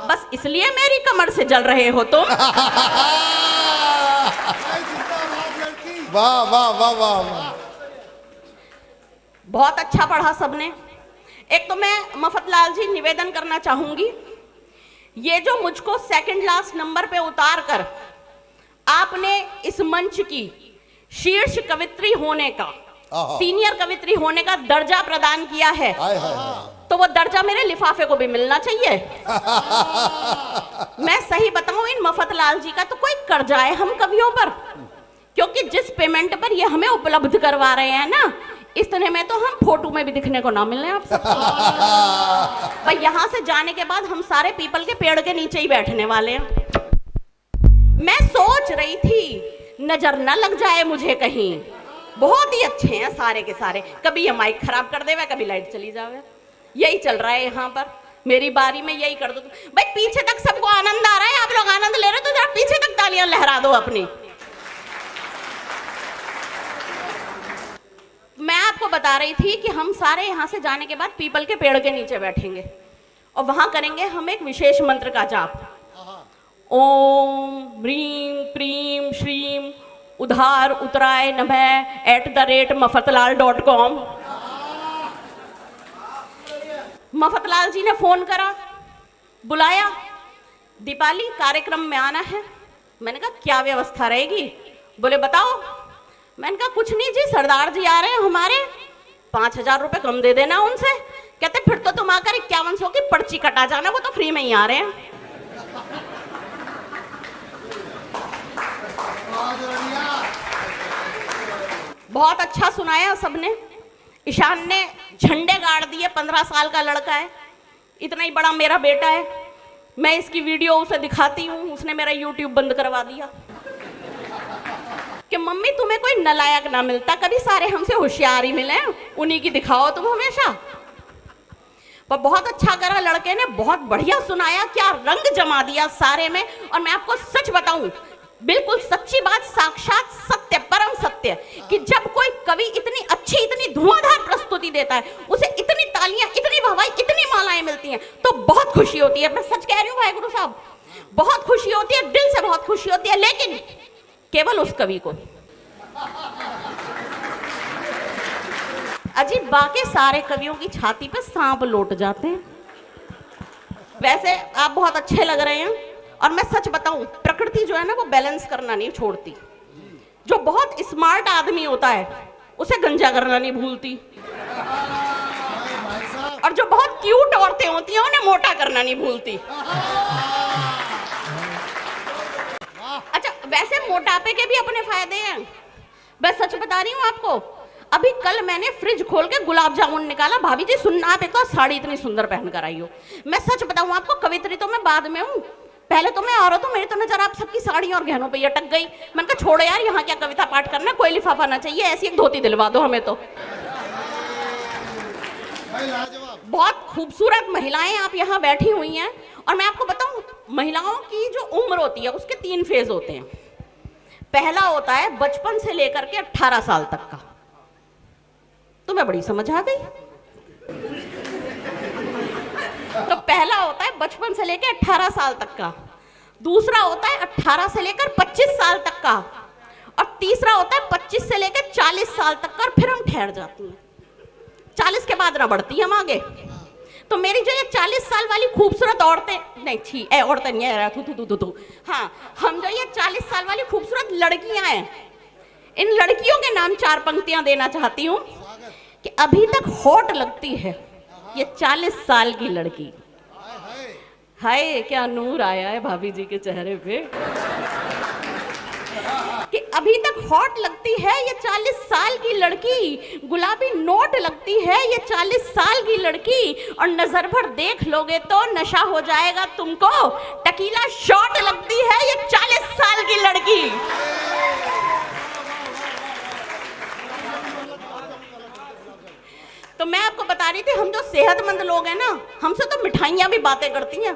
बस इसलिए मेरी कमर से जल रहे हो तुम। वाह वाह वाह वाह, बहुत अच्छा पढ़ा सबने। एक तो मैं मफतलाल जी निवेदन करना चाहूंगी, ये जो मुझको सेकंड लास्ट नंबर पे उतार कर आपने इस मंच की शीर्ष कवित्री होने का, सीनियर कवित्री होने का दर्जा प्रदान किया है, तो वो दर्जा मेरे लिफाफे को भी मिलना चाहिए। मैं सही बताऊं, इन मफतलाल जी का तो कोई कर्जा है हम कवियों पर, क्योंकि जिस पेमेंट पर ये हमें उपलब्ध करवा रहे हैं ना, इतने में तो हम फोटो में भी दिखने को ना मिलने आप सबको। भाई यहाँ से जाने के बाद हम सारे पीपल के पेड़ के नीचे ही बैठने वाले हैं। मैं सोच रही थी नजर न लग जाए मुझे कहीं, बहुत ही अच्छे हैं सारे के सारे, कभी ये माइक खराब कर देवे, कभी लाइट चली जावे, यही चल रहा है यहाँ पर। मेरी बारी में यही कर दो। भाई पीछे तक सबको आनंद आ रहा है, आप लोग आनंद ले रहे हो तो जरा पीछे तक तालियां लहरा दो अपनी। मैं आपको बता रही थी कि हम सारे यहाँ से जाने के बाद पीपल के पेड़ के नीचे बैठेंगे और वहां करेंगे हम एक विशेष मंत्र का जाप। ओम ह्रीम प्रीम श्रीम उधार उतराय नमः @मफतलाल.com। मफतलाल जी ने फोन करा, बुलाया, दीपाली कार्यक्रम में आना है। मैंने कहा क्या व्यवस्था रहेगी? बोले बताओ। मैंने कहा कुछ नहीं जी, सरदार जी आ रहे हैं हमारे, 5000 रुपए कम दे देना उनसे। कहते फिर तो तुम आकर 5100 की पर्ची कटा जाना, वो तो फ्री में ही आ रहे हैं। बहुत अच्छा सुनाया सबने। ईशान ने झंडे गाड़ दिए, 15 साल का लड़का है, इतना ही बड़ा मेरा बेटा है। मैं इसकी वीडियो उसे दिखाती हूँ, उसने मेरा यूट्यूब बंद करवा दिया कि मम्मी तुम्हें कोई नालायक ना मिलता, कभी सारे हमसे होशियार ही मिले, उन्हीं की दिखाओ तुम हमेशा। पर बहुत अच्छा करा लड़के ने, बहुत बढ़िया सुनाया, क्या रंग जमा दिया सारे में। और मैं आपको सच बताऊं, बिल्कुल सच्ची बात, साक्षात सत्य, परम सत्य, कि जब कोई कवि इतनी अच्छी, इतनी धुआंधार प्रस्तुति देता है, उसे इतनी तालियां, इतनी वाहवाही, इतनी मालाएं मिलती हैं, तो बहुत खुशी होती है। मैं सच कह रही हूँ भाई गुरु साहब, बहुत खुशी होती है, दिल से बहुत खुशी होती है। लेकिन केवल उस कवि को, अजीब, बाकी सारे कवियों की छाती पे सांप लौट जाते हैं। वैसे आप बहुत अच्छे लग रहे हैं, और मैं सच बताऊं, प्रकृति जो है ना वो बैलेंस करना नहीं छोड़ती। जो बहुत स्मार्ट आदमी होता है उसे गंजा करना नहीं भूलती, और जो बहुत क्यूट औरतें होती हैं उन्हें मोटा करना नहीं भूलती। अच्छा, वैसे मोटापे के भी अपने फायदे हैं। मैं सच बता रही हूँ आपको, अभी कल मैंने फ्रिज खोल के गुलाब जामुन निकाला। भाभी जी सुनना, आप एक तो साड़ी इतनी सुंदर पहन कर आई हो। मैं सच बताऊं आपको, कवित्री तो मैं बाद में हूँ, पहले तो मैं औरत हूँ। मेरी तो नजर आप सबकी साड़ियों और गहनों पे अटक गई। मैंने कहा छोड़ो यार, यहाँ क्या कविता पाठ करना, कोई लिफाफा ना चाहिए, ऐसी एक धोती दिलवा दो हमें तो। बहुत खूबसूरत महिलाएं आप यहाँ बैठी हुई हैं, और मैं आपको बताऊं, महिलाओं की जो उम्र होती है उसके 3 फेज होते हैं। पहला होता है बचपन से लेकर के 18 साल तक का। तुम्हें बड़ी समझ आ गई। तो पहला होता है बचपन से लेकर 18 साल तक का, दूसरा होता है 18 से लेकर 25 साल तक का, और तीसरा होता है 25 से लेकर 40 साल तक का। और फिर हम ठहर जाती हैं, 40 के बाद ना बढ़ती हम आगे। तो मेरी जो ये 40 साल वाली खूबसूरत औरतें, नहीं छी, औरतें नहीं है, थू, हाँ, हम जो ये 40 साल वाली खूबसूरत लड़कियां हैं, इन लड़कियों के नाम 4 पंक्तियां देना चाहती हूँ कि अभी तक हॉट लगती है ये 40 साल की लड़की। हाय क्या नूर आया है भाभी जी के चेहरे पे, कि अभी तक हॉट लगती है ये 40 साल की लड़की, गुलाबी नोट लगती है ये 40 साल की लड़की, और नजर भर देख लोगे तो नशा हो जाएगा तुमको, टकीला शॉट लगती है ये 40 साल की लड़की। तो मैं आपको बता रही थी, हम जो सेहतमंद लोग हैं ना, हमसे तो मिठाइयां भी बातें करती हैं।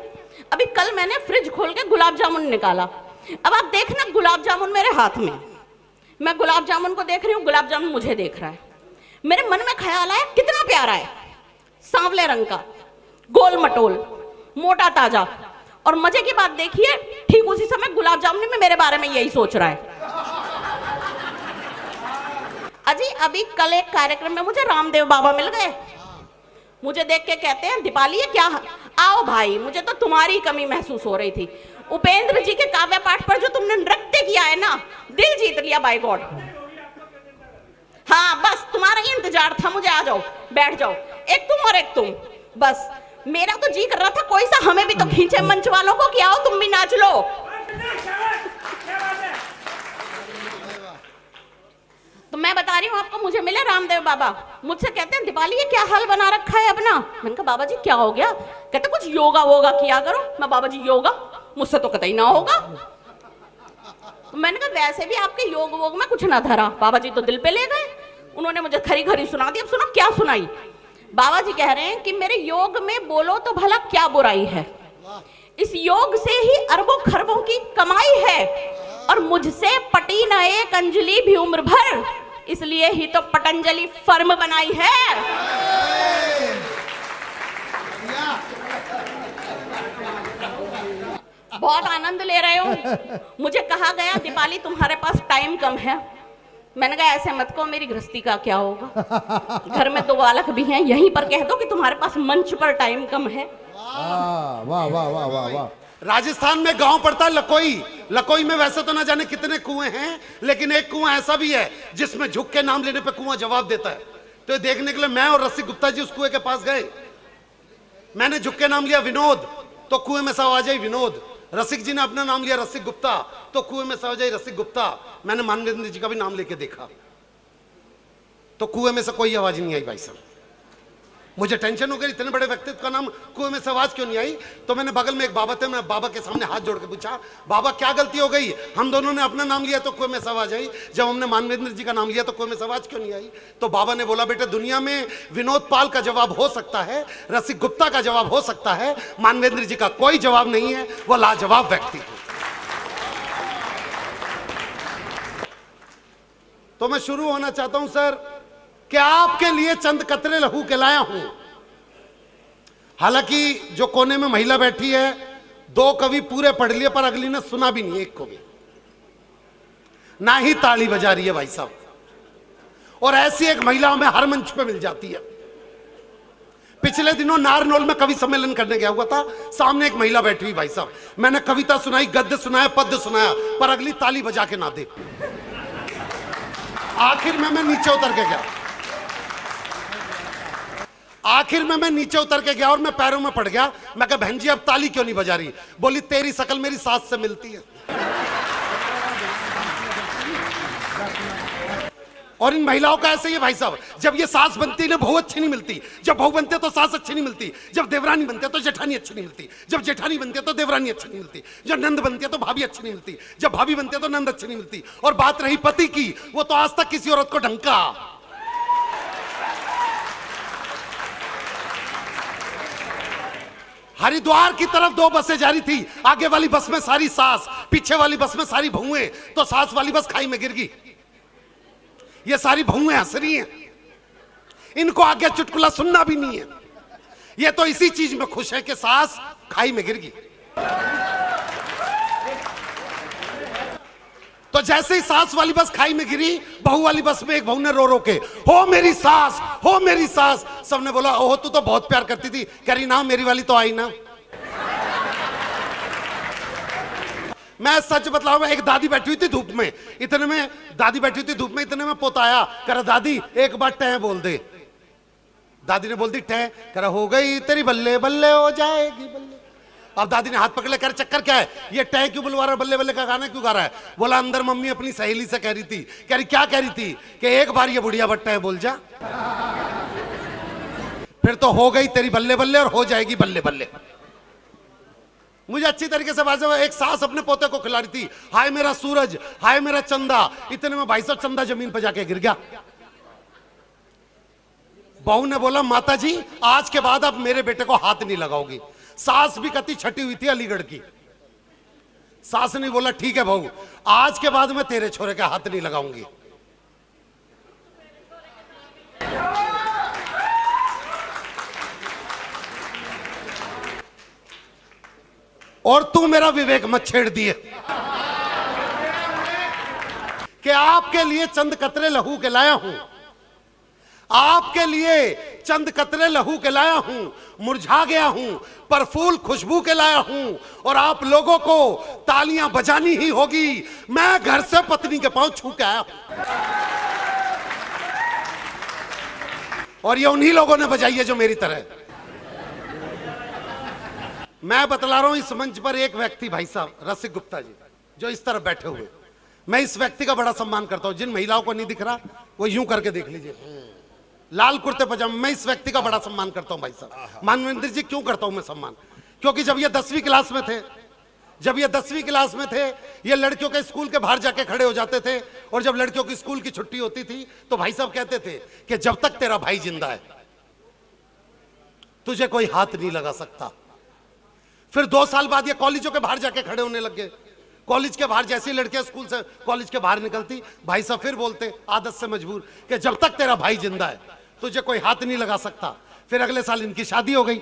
अभी कल मैंने फ्रिज खोल के गुलाब जामुन निकाला। अब आप देखना, गुलाब जामुन मेरे हाथ में, मैं गुलाब जामुन को देख रही हूँ, गुलाब जामुन मुझे देख रहा है। मेरे मन में ख्याल आया, कितना प्यारा है, सांवले रंग का, गोल मटोल, मोटा ताजा। और मजे की बात देखिए, ठीक उसी समय गुलाब जामुन में मेरे बारे में यही सोच रहा है। अजी अभी कल एक कार्यक्रम में मुझे रामदेव बाबा मिल गए। मुझे देख के कहते हैं, दीपाली ये क्या, आओ भाई, मुझे तो तुम्हारी कमी महसूस हो रही थी। उपेंद्र जी के काव्य पाठ पर जो तुमने नृत्य किया है ना, दिल जीत लिया बाय गॉड। हाँ बस तुम्हारा ही इंतजार था, मुझे आ जाओ, बैठ जाओ, एक तुम और एक तुम। बस मेरा तो जी कर रहा था कोई सा हमें भी तो खींचे मंच वालों को, कि आओ तुम भी नाच लो। तो मैं बता रही हूँ आपको, मुझे मिले रामदेव बाबा, मुझसे कहते हैं, दीपाली ये क्या हाल बना रखा है अपना। मैंने कहा बाबा जी क्या हो गया? कहते कुछ योगा वोगा किया करो। मैं बाबा जी योगा मुझसे तो कतई ना होगा। तो मैंने कहा वैसे भी आपके योग वोग में कुछ ना धरा। बाबा जी तो दिल पे ले गए, उन्होंने मुझे खरी खरी सुना दी। अब सुनो क्या सुनाई। बाबा जी कह रहे हैं कि मेरे योग में बोलो तो भला क्या बुराई है, इस योग से ही अरबों खरबों की कमाई है, और मुझसे पटी न एक अंजलि भी उम्र भर, इसलिए ही तो पतंजलि फर्म बनाई है। बहुत आनंद ले रहे हो। मुझे कहा गया दीपाली तुम्हारे पास टाइम कम है। मैंने कहा ऐसे मत कहो, मेरी गृहस्थी का क्या होगा, घर में 2 बालक भी हैं, यहीं पर कह दो कि तुम्हारे पास मंच पर टाइम कम है। वाह वाह वाह वाह वाह। राजस्थान में गांव पड़ता है लकोई। लकोई में वैसे तो ना जाने कितने कुएं हैं, लेकिन एक कुआं ऐसा भी है जिसमें झुक के नाम लेने पे कुआं जवाब देता है। तो ये देखने के लिए मैं और रसिक गुप्ता जी उस कुएं के पास गए। मैंने झुक के नाम लिया विनोद, तो कुएं में से आवाज आई विनोद। रसिक जी ने अपना नाम लिया रसिक गुप्ता, तो कुएं में से आवाज आई रसिक गुप्ता। मैंने मानवेंद्र जी का भी नाम लेके देखा, तो कुएं में से कोई आवाज नहीं आई भाई साहब। मुझे टेंशन हो गई, इतने बड़े व्यक्तित्व का नाम कुएं में से आवाज क्यों नहीं आई। तो मैंने बगल में एक बाबा थे, मैं बाबा के सामने हाथ जोड़ के पूछा, बाबा क्या गलती हो गई, हम दोनों ने अपना नाम लिया तो कुएं में से आवाज आई, जब हमने मानवेंद्र जी का नाम लिया तो कुएं में से आवाज क्यों नहीं आई। तो बाबा ने बोला, बेटे दुनिया में विनोद पाल का जवाब हो सकता है, रसिक गुप्ता का जवाब हो सकता है, मानवेंद्र जी का कोई जवाब नहीं है, वो लाजवाब व्यक्ति है। तो मैं शुरू होना चाहता हूं सर कि आपके लिए चंद कतरे लहू के लाया हूं। हालांकि जो कोने में महिला बैठी है, 2 कवि पूरे पढ़ लिए पर अगली ने सुना भी नहीं एक को भी, ना ही ताली बजा रही है भाई साहब। और ऐसी एक महिला हमें हर मंच पे मिल जाती है। पिछले दिनों नारनौल में कवि सम्मेलन करने गया हुआ था, सामने एक महिला बैठी हुई भाई साहब, मैंने कविता सुनाई, गद्य सुनाया, पद्य सुनाया, पर अगली ताली बजा के ना दे। आखिर में मैं नीचे उतर के गया, और मैं पैरों में पड़ गया। मैं कहा, बहन जी अब ताली क्यों नहीं बजा रही। बोली, तेरी शकल मेरी सास से मिलती है। और इन महिलाओं का ऐसे ही है भाई साहब, जब ये सास बनती है ना बहू अच्छी नहीं मिलती, जब बहू बनते तो सास अच्छी नहीं मिलती, जब देवरानी बनते तो जेठानी अच्छी नहीं मिलती, जब जेठानी बनती है तो देवरानी अच्छी नहीं मिलती, जब नंद बनती है तो भाभी अच्छी नहीं मिलती, जब भाभी बनती है तो नंद अच्छी नहीं मिलती। और बात रही पति की, वो तो आज तक किसी औरत को ढंका। हरिद्वार की तरफ 2 बसें जा रही थी, आगे वाली बस में सारी सास, पीछे वाली बस में सारी बहुएं, तो सास वाली बस खाई में गिर गई। ये सारी बहुएं हंस रही हैं, इनको आगे चुटकुला सुनना भी नहीं है, ये तो इसी चीज में खुश है कि सास खाई में गिर गई। तो जैसे ही सास वाली बस खाई में गिरी, बहू वाली बस में एक बहू ने रो रो के, हो मेरी सास, हो मेरी सास। सबने बोला, ओह तू तो बहुत प्यार करती थी। कह रही, ना मेरी वाली तो आई ना। मैं सच बतलाऊं, एक दादी बैठी हुई थी धूप में, इतने में दादी बैठी हुई थी धूप में, इतने में पोता आया, कह रहा, दादी एक बार टह बोल दे। दादी ने बोल दी टह, कह रहा, हो गई तेरी बल्ले बल्ले हो जाएगी बल्ले। अब दादी ने हाथ पकड़ लिया, कह रहा, चक्कर क्या है, ये टह क्यों बुलवा रहा है, बल्ले बल्ले का गाना क्यों गा रहा है। बोला, अंदर मम्मी अपनी सहेली से कह रही थी। कह रही, क्या कह रही थी, कि एक बार ये बुढ़िया बट्टा है बोल जा, फिर तो हो गई तेरी बल्ले बल्ले और हो जाएगी बल्ले बल्ले। मुझे अच्छी तरीके से बात, एक सास अपने पोते को खिला रही थी, हाय मेरा सूरज, हाय मेरा चंदा। इतने में भाई साहब चंदा जमीन पर जाके गिर गया। बहू ने बोला, माता जी आज के बाद आप मेरे बेटे को हाथ नहीं लगाओगी। सास भी कति छटी हुई थी अलीगढ़ की। सास ने बोला, ठीक है बहू, आज के बाद मैं तेरे छोरे का हाथ नहीं लगाऊंगी। और तू मेरा विवेक मत छेड़ दिए कि आपके लिए चंद कतरे लहू के लाया हूं, आपके लिए चंद कतरे लहू के लाया हूं, मुरझा गया हूं पर फूल खुशबू के लाया हूं। और आप लोगों को तालियां बजानी ही होगी। मैं घर से पत्नी के पांव छू के आया हूं, और ये उन्हीं लोगों ने बजाई है जो मेरी तरह। मैं बतला रहा हूं, इस मंच पर एक व्यक्ति भाई साहब रसिक गुप्ता जी, जो इस तरफ बैठे हुए, मैं इस व्यक्ति का बड़ा सम्मान करता हूं। जिन महिलाओं को नहीं दिख रहा वो यूं करके देख लीजिए, लाल कुर्ते पजामे। मैं इस व्यक्ति का बड़ा सम्मान करता हूं भाई साहब। मानवेंद्र जी क्यों करता हूं मैं सम्मान, क्योंकि जब ये 10वीं क्लास में थे, ये लड़कियों के स्कूल के बाहर जाके खड़े हो जाते थे, और जब लड़कियों की स्कूल की छुट्टी होती थी तो भाई साहब कहते थे कि जब तक तेरा भाई जिंदा है तुझे कोई हाथ नहीं लगा सकता। फिर 2 साल बाद ये कॉलेजों के बाहर जाके खड़े होने लग गए। कॉलेज के बाहर जैसी लड़कियां स्कूल से कॉलेज के बाहर निकलती, भाई साहब फिर बोलते आदत से मजबूर कि जब तक तेरा भाई जिंदा है तुझे कोई हाथ नहीं लगा सकता। फिर अगले साल इनकी शादी हो गई।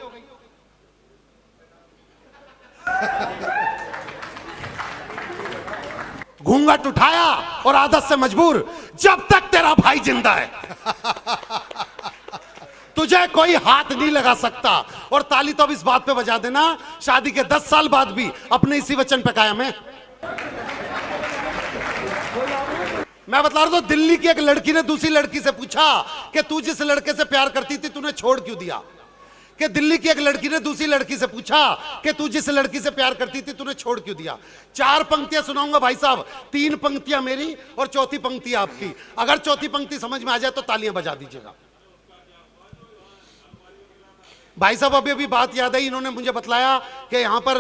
घूंघट उठाया और आदत से मजबूर, जब तक तेरा भाई जिंदा है तुझे कोई हाथ नहीं लगा सकता। और ताली तो अब इस बात पे बजा देना, शादी के 10 साल बाद भी अपने इसी वचन पे कायम है। मैं बता रहा हूं, दिल्ली की एक लड़की ने दूसरी लड़की से पूछा कि तू जिस लड़के से प्यार करती थी तूने छोड़ क्यों दिया। कि दिल्ली की एक लड़की ने दूसरी लड़की से पूछा कि तू जिस लड़की से प्यार करती थी तूने छोड़ क्यों दिया। 4 पंक्तियां सुनाऊंगा भाई साहब, 3 पंक्तियां मेरी और चौथी पंक्ति आपकी। अगर चौथी पंक्ति समझ में आ जाए तो तालियां बजा दीजिएगा। भाई साहब अभी अभी बात याद आई, इन्होंने मुझे बतलाया कि यहाँ पर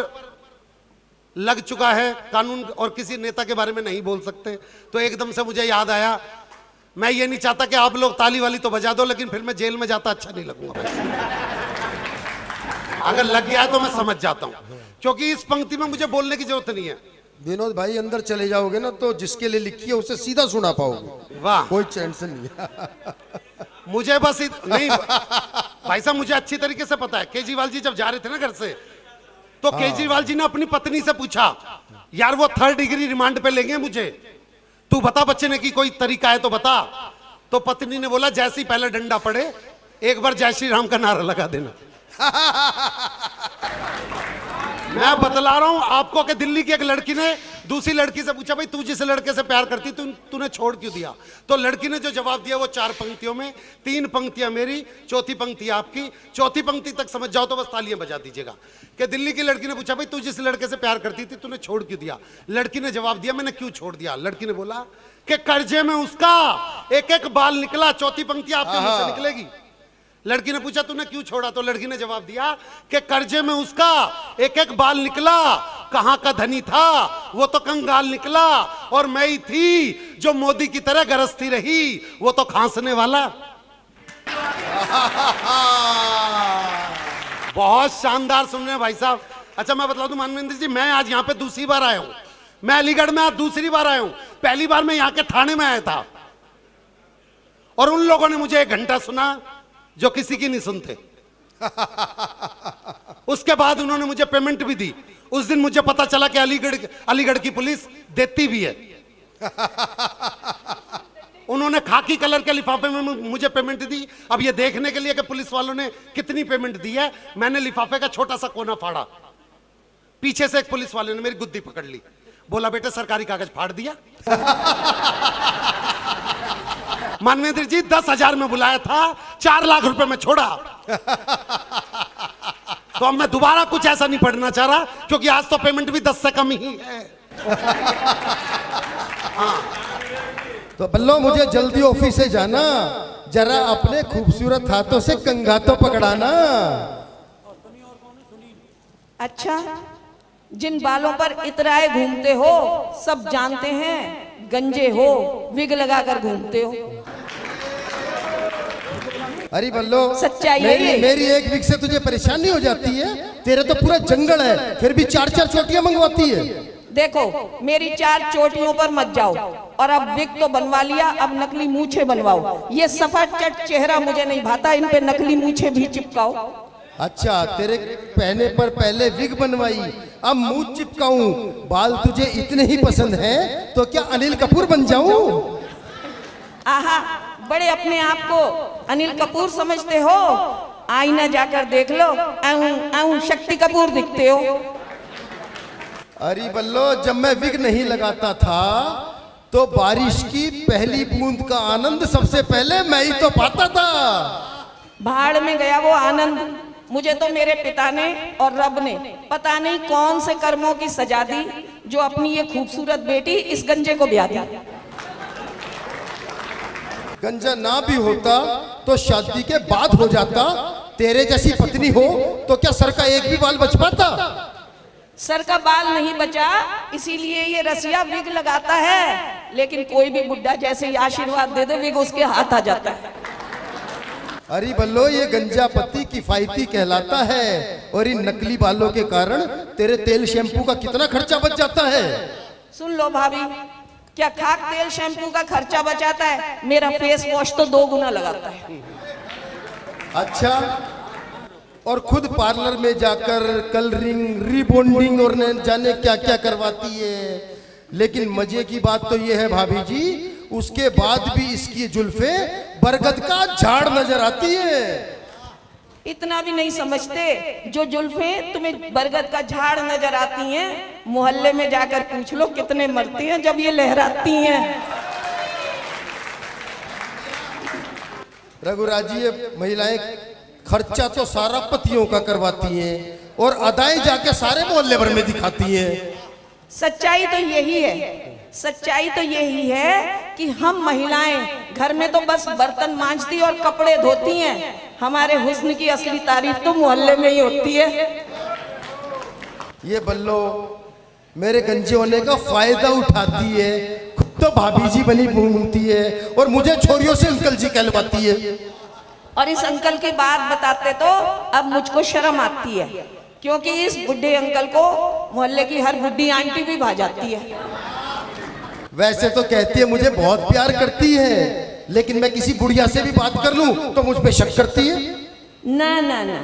लग चुका है कानून और किसी नेता के बारे में नहीं बोल सकते, तो एकदम से मुझे याद आया, मैं ये नहीं चाहता कि आप लोग ताली वाली तो बजा दो, लेकिन फिर मैं जेल में जाता अच्छा नहीं लगूंगा भाई। अगर लग गया है तो मैं समझ जाता हूं, क्योंकि इस पंक्ति में मुझे बोलने की जरूरत नहीं है। विनोद भाई अंदर चले जाओगे ना तो जिसके लिए लिखी है उसे सीधा सुना पाओगे, वाह, कोई टेंशन नहीं है। मुझे बस नहीं भाई साहब, मुझे अच्छी तरीके से पता है। केजरीवाल जी जब जा रहे थे ना घर से, तो केजरीवाल जी ने अपनी पत्नी से पूछा, यार वो 3rd डिग्री रिमांड पे लेंगे मुझे, तू बता बच्चे की कोई तरीका है तो बता। तो पत्नी ने बोला, जैसे ही पहले डंडा पड़े एक बार जय श्री राम का नारा लगा देना। मैं बतला रहा हूं आपको कि दिल्ली की एक लड़की ने दूसरी लड़की से पूछा, भाई तू जिस लड़के से प्यार करती तूने छोड़ क्यों दिया? तो लड़की ने जो जवाब दिया वो 4 पंक्तियों में, 3 पंक्तियां मेरी, चौथी पंक्ति आपकी। चौथी पंक्ति तक समझ जाओ तो बस तालियां बजा दीजिएगा। कि दिल्ली की लड़की ने पूछा, भाई तू जिस लड़के से प्यार करती थी तूने छोड़ क्यों दिया? लड़की ने जवाब दिया, मैंने क्यों छोड़ दिया? लड़की ने बोला कि कर्जे में उसका एक एक बाल निकला। चौथी पंक्ति आपके मुंह से निकलेगी। लड़की ने पूछा, तूने क्यों छोड़ा? तो लड़की ने जवाब दिया कि कर्जे में उसका एक एक बाल निकला, कहां का धनी था वो तो कंगाल निकला, और मैं ही थी जो मोदी की तरह गरजती रही, वो तो खांसने वाला। बहुत शानदार सुन रहे हैं भाई साहब। अच्छा मैं बता दूं मानवेंद्र जी, मैं आज यहाँ पे दूसरी बार आया हूं। मैं अलीगढ़ में आज दूसरी बार आया हूं। पहली बार मैं यहाँ के थाने में आया था और उन लोगों ने मुझे 1 घंटा सुना जो किसी की नहीं सुनते। उसके बाद उन्होंने मुझे पेमेंट भी दी। उस दिन मुझे पता चला कि अलीगढ़ की पुलिस देती भी है। उन्होंने खाकी कलर के लिफाफे में मुझे पेमेंट दी। अब ये देखने के लिए कि पुलिस वालों ने कितनी पेमेंट दी है, मैंने लिफाफे का छोटा सा कोना फाड़ा। पीछे से एक पुलिस वाले ने मेरी गुद्दी पकड़ ली, बोला बेटे सरकारी कागज फाड़ दिया। मानवेंद्र जी 10,000 में बुलाया था, 4 लाख रुपए में छोड़ा। तो अब मैं दोबारा कुछ ऐसा नहीं पढ़ना चाह रहा, क्योंकि आज तो पेमेंट भी 10 से कम ही है। तो बल्लो मुझे जल्दी ऑफिस से जाना, जरा अपने खूबसूरत हाथों से कंघा तो पकड़ाना। अच्छा, जिन बालों पर इतराए घूमते हो सब जानते हैं, गंजे हो, विग लगाकर घूमते हो। अरे बल्लो सच्चाई मेरी एक विग से तुझे परेशानी हो जाती है? तेरे तो पूरा जंगल है, फिर भी 4-4 चोटियां मंगवाती है। देखो मेरी 4 चोटियों पर मत जाओ, और अब विग तो बनवा लिया, अब नकली मूछें बनवाओ। ये सफा चट चेहरा मुझे नहीं भाता, इन पे नकली मूछें भी चिपकाओ। अच्छा, तेरे पहने पर पहले विग बनवाई, अब मुंह चिपकाऊं। बाल तुझे इतने ही पसंद हैं तो क्या अनिल कपूर बन जाऊं? आहा, बड़े अपने आप को अनिल कपूर समझते हो? आईना जाकर देख लो, आऊं शक्ति कपूर दिखते हो। अरे बल्लो, जब मैं विग नहीं लगाता था तो बारिश की पहली बूंद का आनंद सबसे पहले मैं ही तो पाता था। भाड़ में गया वो आनंद, मुझे तो मेरे पिता ने और रब ने पता नहीं कौन से कर्मों की सजा दी, जो अपनी ये खूबसूरत बेटी इस गंजे को ब्याह दी। गंजा ना भी होता तो शादी के बाद हो जाता। तेरे जैसी पत्नी हो तो क्या सर का एक भी बाल बच पाता? सर का बाल नहीं बचा, इसीलिए ये रसिया विग लगाता है। लेकिन कोई भी बुड्ढा जैसे ही आशीर्वाद दे दे, विग उसके हाथ आ जाता है। अरे बल्लो, ये गंजा पति किफायती कहलाता है, और इन नकली बालों के कारण तेरे तेल शैम्पू का कितना खर्चा बच जाता है। सुन लो भाभी, क्या खाक तेल शैम्पू का खर्चा बचाता है? मेरा फेस वॉश तो 2 गुना लगाता है। अच्छा, और खुद पार्लर में जाकर कलरिंग, रिबॉन्डिंग और न जाने क्या क्या करवाती है। लेकिन मजे की बात तो ये है भाभी जी, उसके बाद भी इसकी जुल्फे बरगद का झाड़ नजर आती है। इतना भी नहीं समझते, जो जुल्फे तुम्हें बरगद का झाड़ नजर आती हैं, मोहल्ले में जाकर पूछ लो कितने मरते हैं जब ये लहराती हैं। रघुराज जी, ये महिलाएं खर्चा तो सारा पतियों का करवाती हैं और अदाएं जाके सारे मोहल्ले भर में दिखाती हैं। सच्चाई तो यही है, सच्चाई तो यही है कि हम महिलाएं घर में तो बस बर्तन मांजती और कपड़े धोती हैं, हमारे हुस्न की असली तारीफ तो मोहल्ले में ही होती है। ये बल्लो मेरे गंजे होने का फायदा उठाती है, खुद तो भाभी जी बनी घूमती है और मुझे छोरियों से अंकल जी कहलवाती है। और इस अंकल की बात बताते तो अब मुझको शर्म आती है, क्योंकि इस बुढ़े अंकल को मोहल्ले की हर बुढ़ी आंटी भी भा जाती है। वैसे तो कहती है मुझे बहुत प्यार करती है, लेकिन मैं किसी बुढ़िया से भी बात कर लूं तो मुझ पे शक करती है। ना ना ना,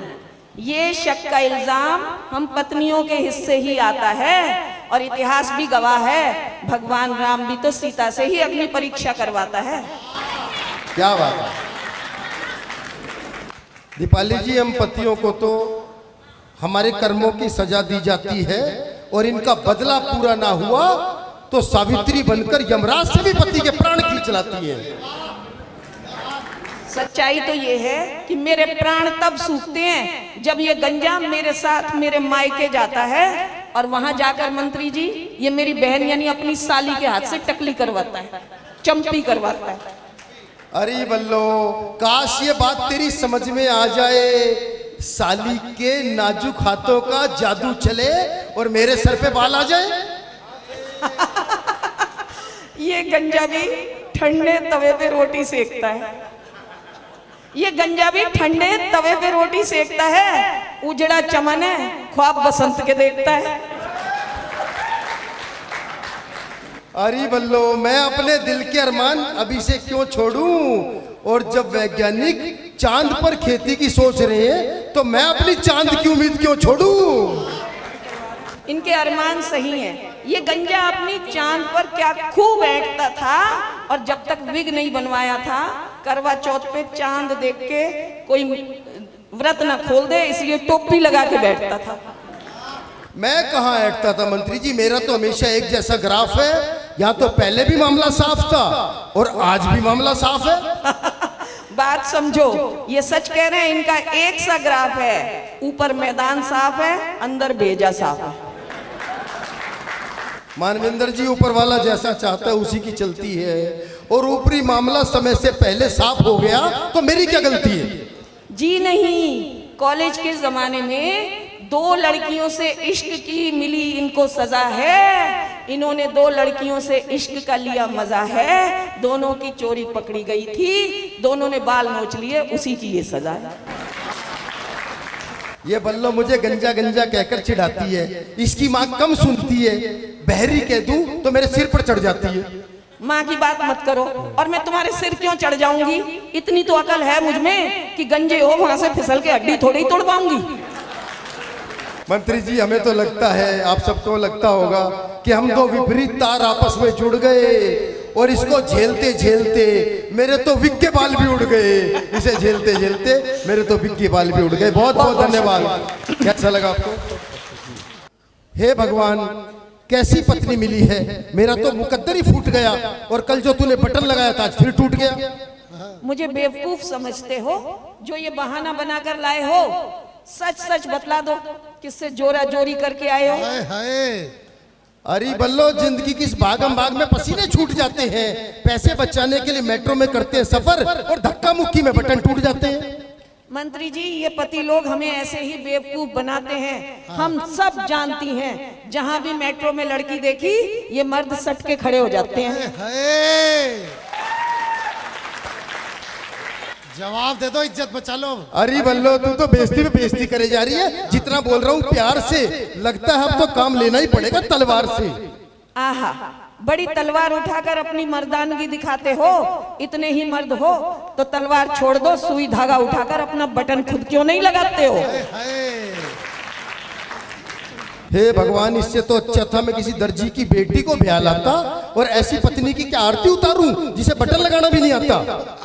ये शक का इल्जाम हम पत्नियों के हिस्से ही आता है, और इतिहास भी गवाह है, भगवान राम भी तो सीता से ही अग्नि परीक्षा करवाता है। क्या बात है दीपाली जी, हम पतियों को तो हमारे कर्मों की सजा दी जाती है, और इनका बदला पूरा ना हुआ तो सावित्री बनकर यमराज से भी पति के प्राण खींच लाती है। सच्चाई तो ये है कि मेरे प्राण तब सूखते हैं जब ये गंजा मेरे साथ मेरे मायके जाता है, और वहां जाकर मंत्री जी ये मेरी बहन यानी अपनी साली के हाथ से टकली करवाता है, चंपी करवाता है। अरे बल्लो, काश ये बात तेरी समझ में आ जाए, साली के नाजुक हाथों का जादू चले और मेरे सर पे बाल आ जाए। ये गंजा भी ठंडे तवे पे रोटी सेकता है, ये गंजा भी ठंडे तवे पे रोटी सेकता है, उजड़ा चमन है ख्वाब बसंत के देखता है। अरे बल्लो, मैं अपने दिल के अरमान अभी से क्यों छोड़ूं, और जब वैज्ञानिक चांद पर खेती की सोच रहे हैं तो मैं अपनी चांद की उम्मीद क्यों छोड़ूं। इनके अरमान सही हैं। ये गंजा अपनी चांद पर क्या खूब बैठता था, और जब तक विग नहीं बनवाया था करवा चौथ पे चांद देख के कोई व्रत ना खोल दे, इसलिए टोपी लगा के बैठता था। मैं कहाँ ऐठता था मंत्री जी, मेरा तो हमेशा एक जैसा ग्राफ है। यहाँ तो पहले भी मामला साफ था और आज भी मामला साफ है। बात समझो, ये सच कह रहे हैं, इनका एक सा ग्राफ है, ऊपर मैदान साफ है, अंदर भेजा साफ है। मानविंदर जी, ऊपर वाला जैसा चाहता है उसी की चलती है, और ऊपरी मामला समय से पहले साफ हो गया तो मेरी क्या गलती है। जी नहीं, कॉलेज के जमाने में 2 लड़कियों से इश्क की मिली इनको सजा है, इन्होंने 2 लड़कियों से इश्क का लिया मजा है, दोनों की चोरी पकड़ी गई थी, दोनों ने बाल नोच लिए, उसी की ये सजा है। ये बल्लो मुझे गंजा गंजा कहकर चिढ़ाती है, इसकी माँ कम सुनती है, बहरी कह दूं तो मेरे सिर पर चढ़ जाती है। माँ की बात मत करो, और मैं तुम्हारे सिर क्यों चढ़ जाऊंगी, इतनी तो अकल है मुझ में कि गंजे हो वहां से फिसल के हड्डी थोड़ी तोड़ पाऊंगी। मंत्री जी, हमें तो लगता है, आप सबको लगता होगा कि हम 2 विपरीत तार आपस में जुड़ गए, और इसको झेलते झेलते मेरे तो विग के बाल भी उड़ गए। इसे झेलते झेलते मेरे तो विग के बाल भी उड़ गए। बहुत बहुत धन्यवाद। कैसा लगा आपको? हे भगवान, कैसी पत्नी मिली है, मेरा तो मुकद्दर ही फूट गया, और कल जो तूने बटन लगाया था आज फिर टूट गया। मुझे बेवकूफ समझते हो जो ये बहाना बनाकर लाए हो? सच सच बतला दो, किससे जोरा जोरी करके आए हो? हाय हाय, अरे बल्लो, जिंदगी की इस भागम भाग में पसीने छूट जाते हैं, पैसे बचाने के लिए मेट्रो में करते हैं सफर, और धक्का मुक्की में बटन टूट जाते हैं। मंत्री जी, ये पति लोग हमें ऐसे ही बेवकूफ बनाते हैं, हम सब जानती हैं। जहां भी मेट्रो में लड़की देखी ये मर्द सट के खड़े हो जाते हैं। हाय, जवाब दे दो, इज्जत बचा लो। अरे बल्लो, तू तो बेइज्जती पे बेइज्जती करे जा रही है। जितना बोल रहा हूँ प्यार से, लगता है अब तो काम लेना ही पड़ेगा तलवार से। आहा, बड़ी तलवार उठाकर अपनी मर्दानगी दिखाते हो। इतने ही मर्द हो तो तलवार छोड़ दो, सुई धागा उठाकर अपना बटन खुद क्यों नहीं लगाते हो? हे भगवान, इससे तो अच्छा था मैं किसी दर्जी की बेटी को ब्याह लाता, और ऐसी पत्नी की क्या आरती उतारूं जिसे बटन लगाना भी नहीं आता।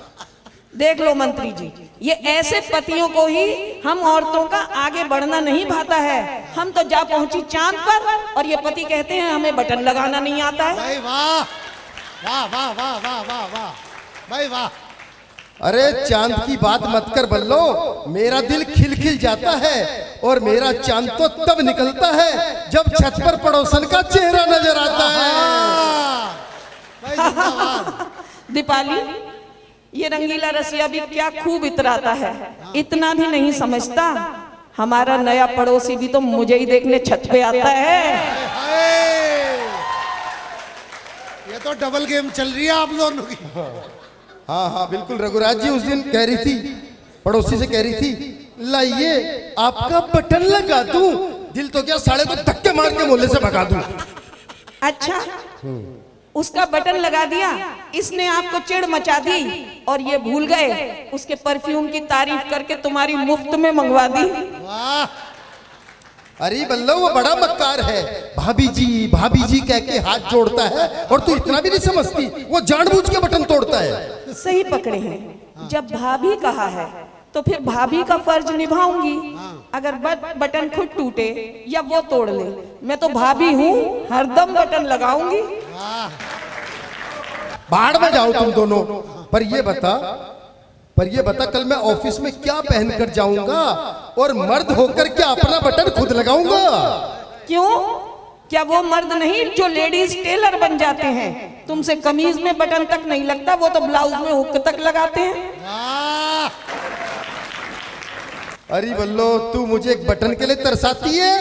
देख लो मंत्री जी, ये ऐसे पतियों को ही हम औरतों का आगे बढ़ना नहीं भाता है। हम तो जा पहुंची चांद पर, और ये पति कहते हैं हमें बटन लगाना नहीं आता है। भाई वाह वाह वाह वाह वाह वाह वाह भाई वाह। अरे चांद की बात मत कर बल्लो, मेरा दिल खिल खिल जाता है, और मेरा चांद तो तब निकलता है जब छत पर पड़ोसन का चेहरा नजर आता है। दीपाली, ये रंगीला रसिया भी क्या खूब इतराता है, इतना भी नहीं समझता। हमारा नया पड़ोसी भी तो मुझे ही देखने छत पे आता है। ये तो डबल गेम चल रही है आप दोनों की। हाँ हाँ बिल्कुल। रघुराज जी उस दिन कह रही थी, पड़ोसी से कह रही थी, लाइए आपका बटन लगा दूं। दिल तो क्या, साले को धक्के मार के मोहल्ले से भगा दूं। अच्छा, उसका बटन लगा दिया, इसने आपको चिढ़ मचा दी और ये भूल गए उसके परफ्यूम की तारीफ करके तुम्हारी मुफ्त में मंगवा दी। अरे बल्लो वो बड़ा मक्कार है, भाभी जी कह के हाथ जोड़ता है और तू इतना भी नहीं समझती, वो जानबूझ के बटन तोड़ता है। सही पकड़े हैं। जब भाभी कहा है तो फिर भाभी का फर्ज निभाऊंगी। अगर बटन खुद टूटे या वो तोड़ ले, मैं तो भाभी हूँ, हरदम बटन लगाऊंगी। बाढ़ में जाओ तुम दोनों। पर ये बता कल मैं ऑफिस में क्या पहन कर जाऊंगा और मर्द होकर क्या अपना बटन खुद लगाऊंगा? क्यों? क्या वो मर्द नहीं जो लेडीज टेलर बन जाते हैं? तुमसे कमीज में बटन तक नहीं लगता, वो तो ब्लाउज में हुक तक लगाते हैं। अरे बल्लो, तू मुझे एक बटन के लिए तरसाती है।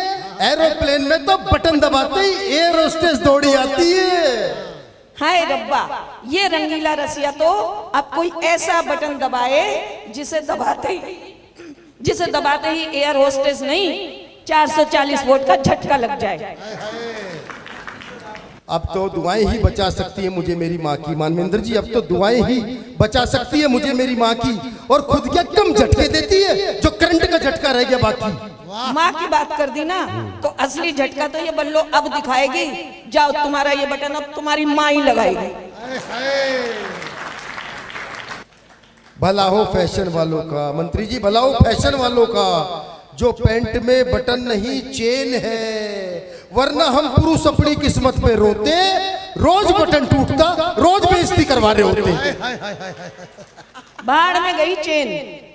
एरोप्लेन में तो बटन दबाते ही एयर होस्टेस दौड़ी आती है। हाय रब्बा, ये रंगीला रसिया तो अब कोई ऐसा बटन दबाए जिसे दबाते ही एयर होस्टेस नहीं 440 वोल्ट का झटका लग जाए। अब तो दुआएं ही बचा सकती है मुझे मेरी माँ की। मानवेंद्र जी, अब तो दुआएं ही बचा सकती है मुझे मेरी माँ की। और खुद क्या कम झटके देती है जो करंट का झटका रह गया बाकी। माँ की बात कर दी ना, तो असली झटका तो ये बल्लो अब दिखाएगी। जाओ, तुम्हारा ये बटन अब तुम्हारी माँ ही लगाएगी। भला हो फैशन वालों का। मंत्री जी, भला हो फैशन वालों का। जो पैंट में बटन नहीं चेन है, वरना हम पुरुष अपनी किस्मत पे रोते। रोज बटन टूटता, रोज बेइज्जती करवा रहे होते। बाढ़ में गई चेन।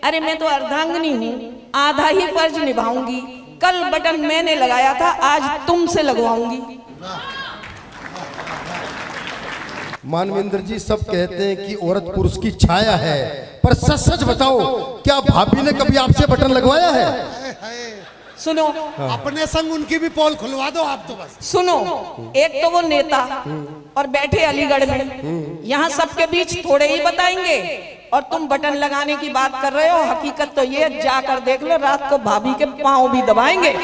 अरे मैं तो अर्धांगिनी हूँ, आधा ही फर्ज निभाऊंगी। कल बटन मैंने लगाया था, आज तुमसे लगवाऊंगी। मानवेंद्र जी, सब कहते हैं कि औरत पुरुष की छाया है, पर सच सच बताओ, क्या भाभी ने कभी आपसे बटन लगवाया है? सुनो, अपने संग उनकी भी पोल खुलवा दो आप तो बस। सुनो, एक तो वो नेता और बैठे अलीगढ़ में, यहाँ सबके बीच थोड़े ही बताएंगे और तुम बटन लगाने की बात कर रहे हो। हकीकत तो ये, जाकर देख लो, रात को भाभी के पांव भी दबाएंगे।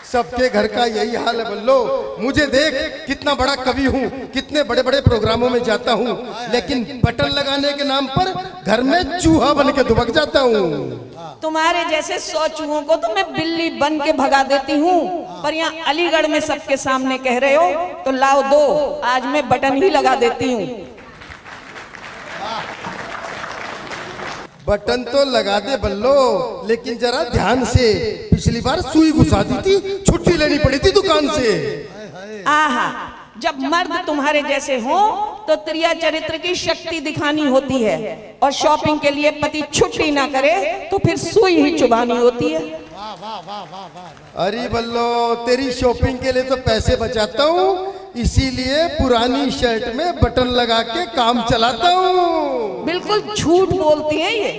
सबके घर का यही हाल है बल्लो। मुझे देख, कितना बड़ा कवि हूँ, कितने बड़े बड़े प्रोग्रामों में जाता हूँ, लेकिन बटन लगाने के नाम पर घर में चूहा बन के दुबक जाता हूँ। तुम्हारे जैसे 100 चूहों को तो मैं बिल्ली बन के भगा देती हूँ, पर यहाँ अलीगढ़ में सबके सामने कह रहे हो तो लाओ दो, आज मैं बटन ही लगा देती हूँ। बटन तो लगा दे बल्लो, लेकिन जरा ध्यान से। पिछली बार सुई घुसा दी थी, छुट्टी लेनी पड़ी थी दुकान से। आहा, जब मर्द तुम्हारे जैसे हो तो त्रिया चरित्र की शक्ति दिखानी होती है, और शॉपिंग के लिए पति छुट्टी ना करे तो फिर सुई ही चुभानी होती है। अरे बल्लो, तेरी शॉपिंग के लिए तो पैसे बचाता हूँ, इसीलिए पुरानी शर्ट में बटन लगा के काम चलाता हूँ। बिल्कुल झूठ बोलती हैं ये,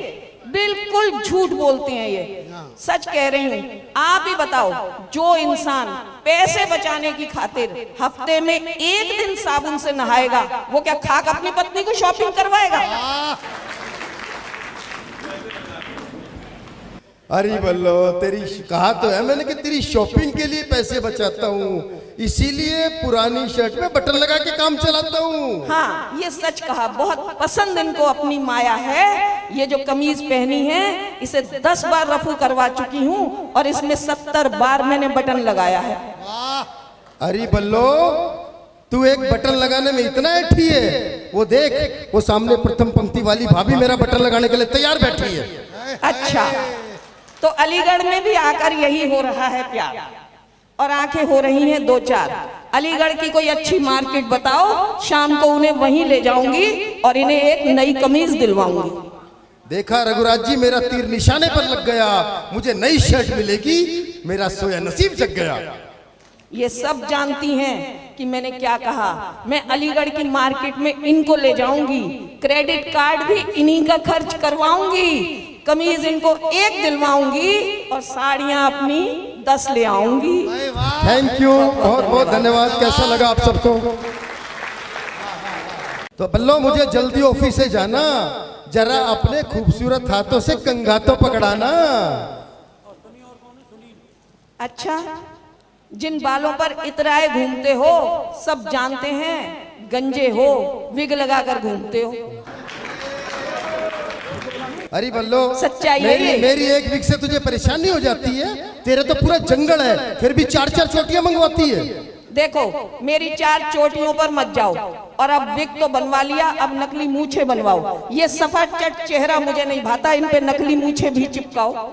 बिल्कुल झूठ बोलती हैं ये। सच कह रही हूँ। आप ही बताओ, जो इंसान पैसे बचाने की खातिर हफ्ते में एक दिन साबुन से नहाएगा, वो क्या खाक अपनी पत्नी को शॉपिंग करवाएगा? अरे बल्लो, तेरी कहा तो है मैंने कि तेरी शॉपिंग के लिए पैसे बचाता हूँ, इसीलिए पुरानी शर्ट में बटन लगा के काम चलाता हूँ। हाँ, ये सच कहा। बहुत पसंद इनको अपनी माया है। ये जो कमीज पहनी है, इसे 10 बार रफू करवा चुकी हूँ और इसमें 70 बार मैंने बटन लगाया है। अरे बल्लो, तू एक बटन लगाने में इतना ऐठी है। वो देख, वो सामने प्रथम पंक्ति वाली भाभी मेरा बटन लगाने के लिए तैयार बैठी है। अच्छा, तो अलीगढ़ में भी आकर यही हो रहा है प्यार, और आंखें हो रही हैं 2-4। अलीगढ़ की कोई अच्छी मार्केट बताओ, शाम को उन्हें वहीं ले जाऊंगी और इन्हें एक नई कमीज दिलवाऊंगी। देखा रघुराज जी, मेरा तीर निशाने पर लग गया। मुझे नई शर्ट मिलेगी, मेरा सोया नसीब जग गया। ये सब जानती हैं कि मैंने क्या कहा। मैं अलीगढ़ की मार्केट में इनको ले जाऊंगी, क्रेडिट कार्ड भी इन्हीं का खर्च करवाऊंगी, कमीज इनको 1 दिलवाऊंगी और साड़ियां अपनी 10 ले आऊंगी। थैंक यू, बहुत बहुत धन्यवाद। कैसा लगा आप सबको? तो बल्लो मुझे जल्दी ऑफिस से जाना, जरा अपने खूबसूरत हाथों से कंघा तो पकड़ाना। अच्छा, जिन बालों पर इतराए घूमते हो सब जानते हैं, गंजे हो, विग लगाकर घूमते हो। अरे बल्लो, सच्चाई है ये। मेरी एक विग से तुझे परेशानी हो जाती है? तेरे तो पूरा जंगल है, फिर भी 4-4 चोटियां मंगवाती है। देखो, मेरी 4 चोटियों पर मत जाओ, और अब विग तो बनवा लिया, अब नकली मूछें बनवाओ। ये सफा चट चेहरा मुझे नहीं भाता, इन पे नकली मूछें भी चिपकाओ।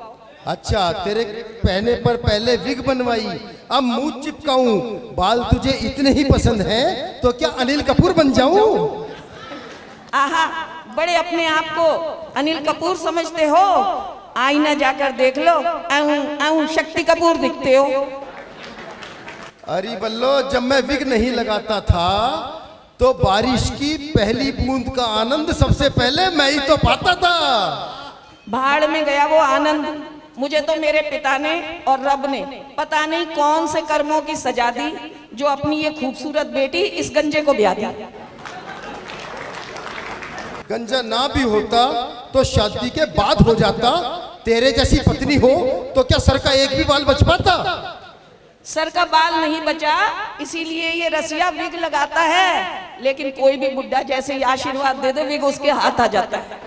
अच्छा, तेरे पहने पर पहले विग बनवाई, अब मुंह चिपकाऊं। बाल तुझे इतने ही पसंद हैं तो क्या अनिल कपूर बन जाऊं? आहा, बड़े अपने आप को अनिल कपूर समझते हो? आईना जाकर देख लो, आऊं शक्ति कपूर दिखते हो। अरे बल्लो, जब मैं विग नहीं लगाता था तो बारिश की पहली बूंद का आनंद सबसे पहले मैं ही तो पाता था। भाड़ में गया वो आनंद, मुझे तो मेरे पिता ने और रब ने पता नहीं कौन से कर्मों की सजा दी, जो अपनी ये खूबसूरत बेटी इस गंजे को ब्याह दी। गंजा ना भी होता तो शादी के बाद हो जाता। तेरे जैसी पत्नी हो तो क्या सर का एक भी बाल बच पाता? सर का बाल नहीं बचा, इसीलिए ये रसिया विग लगाता है, लेकिन कोई भी बुड्ढा जैसे ही आशीर्वाद दे दे विग उसके हाथ आ जाता है।